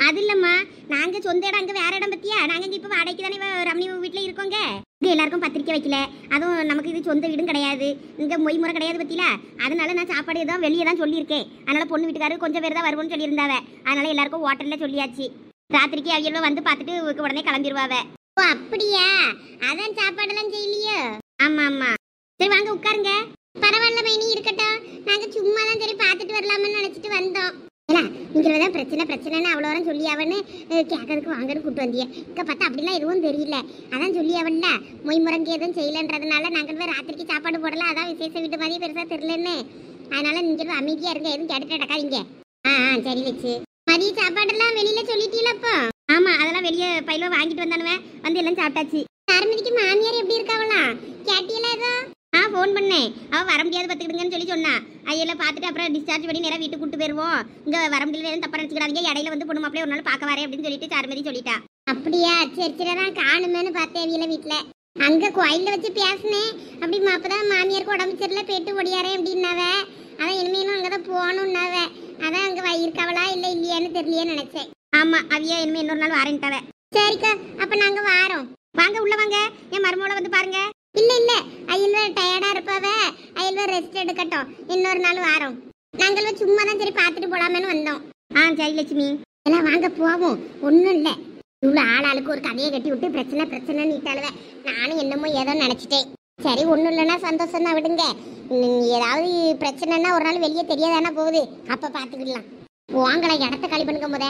அது இல்லம்மா நாங்க சொந்த இடம் அங்க வேற இடம் பத்தியா. நாங்க இங்க இப்ப வாடகைக்கு தானே ரமணி வீட்டுல இருக்கோங்க. இங்க எல்லாருக்கும் பத்திரிக்கை வைக்கல. அதுவும் நமக்கு இது சொந்த வீடும் கிடையாது. இங்க மொய் முறை கிடையாது பத்தியில. அதனால நான் சாப்பாடு ஏதோ வெளியே தான் சொல்லியிருக்கேன். அதனால பொண்ணு வீட்டுக்காரரு கொஞ்சம் பேர் தான் வருவோம்னு சொல்லியிருந்தாவ. அதனால எல்லாருக்கும் ஹோட்டல்ல சொல்லியாச்சு. ராத்திரிக்கு அவையெல்லாம் வந்து பார்த்துட்டு உடனே கிளம்பிடுவாவ. ஓ அப்படியா? அதான் சாப்பாடெல்லாம் செய்யலையோ? ஆமா ஆமா. சரி வாங்க உட்காருங்க. பரவாயில்ல மைனி இருக்கட்டும். நாங்க சும்மா தான் சரி பார்த்துட்டு வரலாம்னு நினைச்சிட்டு வந்தோம். இங்கிறதான் பிரச்சனைன்னு அவ்வளோ வரம் சொல்லி அவன்னு கேட்கறதுக்கு வாங்கன்னு கூட்டு வந்தியே இக்க பார்த்தா அப்படிலாம் எதுவும் தெரியல. அதான் சொல்லி அவன்ல மொய் முறங்கி எதுவும் செய்யலன்றதுனால நாங்கள் போய் ராத்திரிக்கு சாப்பாடு போடல. அதான் விசேஷ வீட்டு மாதிரி பெருசாக தெரியலன்னு. அதனால நீங்க அமைதியா இருங்க, எதுவும் கேட்டுட்டு நடக்காதீங்க. சரி வச்சு மதிய சாப்பாடெல்லாம் வெளியில சொல்லிட்டீங்களப்போ? ஆமா, அதெல்லாம் வெளியே பையில வாங்கிட்டு வந்தானுவேன், வந்து எல்லாம் சாப்பிட்டாச்சு. அருமதிக்கு மாமியார் எப்படி இருக்காவலாம் கேட்டியல ஏதோ? ஃபோன் பண்ணேன், அவ வர முடியாது பார்த்துக்கிடுங்கன்னு சொல்லி சொன்னா. ஐயெல்லாம் பார்த்துட்டு அப்புறம் டிஸ்சார்ஜ் பண்ணி நேரம் வீட்டுக்கு கூட்டு போயிருவோம், இங்க வர முடியல எதுவும் தப்பா நினச்சிக்கிறாங்க, இடையில வந்து பொண்ணு மாப்பிளைய ஒரு நாள் பார்க்க வரேன் அப்படின்னு சொல்லிட்டு சாருமதி சொல்லிட்டா. அப்படியா, சரி சரி, தான் காணுமேனு பார்த்தேன் வீல வீட்டுல. அங்க கோயில்ல வச்சு பேசினேன், அப்படி அப்பதான் மாமியாருக்கு உடம்பு சரியில்லை போயிட்டு ஒடியாரேன் அப்படின்னாவ. அதான் இனிமேலும் அங்கதான் போகணும்னாவ. அதான் அங்க இருக்காவளா இல்ல இல்லையான்னு தெரியலையே நினைச்சேன். ஆமா, அவியா இனிமே இன்னொரு நாள் வாரேன்ட்டாவ. சரிக்கா, அப்ப நாங்க வாரோம். வாங்க உள்ள வாங்க, என் மருமகளை வந்து பாருங்க. இல்ல இல்ல, அயல்வ டயர்டா இருப்பாவ, அயல்வ ரெஸ்ட் எடுக்கட்டும், இன்னொரு நாள் வாரோம். நாங்கள் சும்மா தான் சரி பார்த்துட்டு போலாமேன்னு வந்தோம். சரி லட்சுமி, எல்லாம் வாங்க போவோம். ஒன்றும் இல்லை, இவ்வளோ ஆளாளுக்கு ஒரு கதையை கட்டி விட்டு பிரச்சனை நீட்டாளுவ. நானும் என்னமோ ஏதோ நினச்சிட்டேன். சரி, ஒன்றும் இல்லைன்னா சந்தோஷம் தான், விடுங்க. ஏதாவது பிரச்சனைன்னா ஒரு நாள் வெளியே தெரியாதானே போகுது, அப்போ பார்த்துக்கிடலாம். வாங்கலாம், இடத்த காலி பண்ணுங்க முத.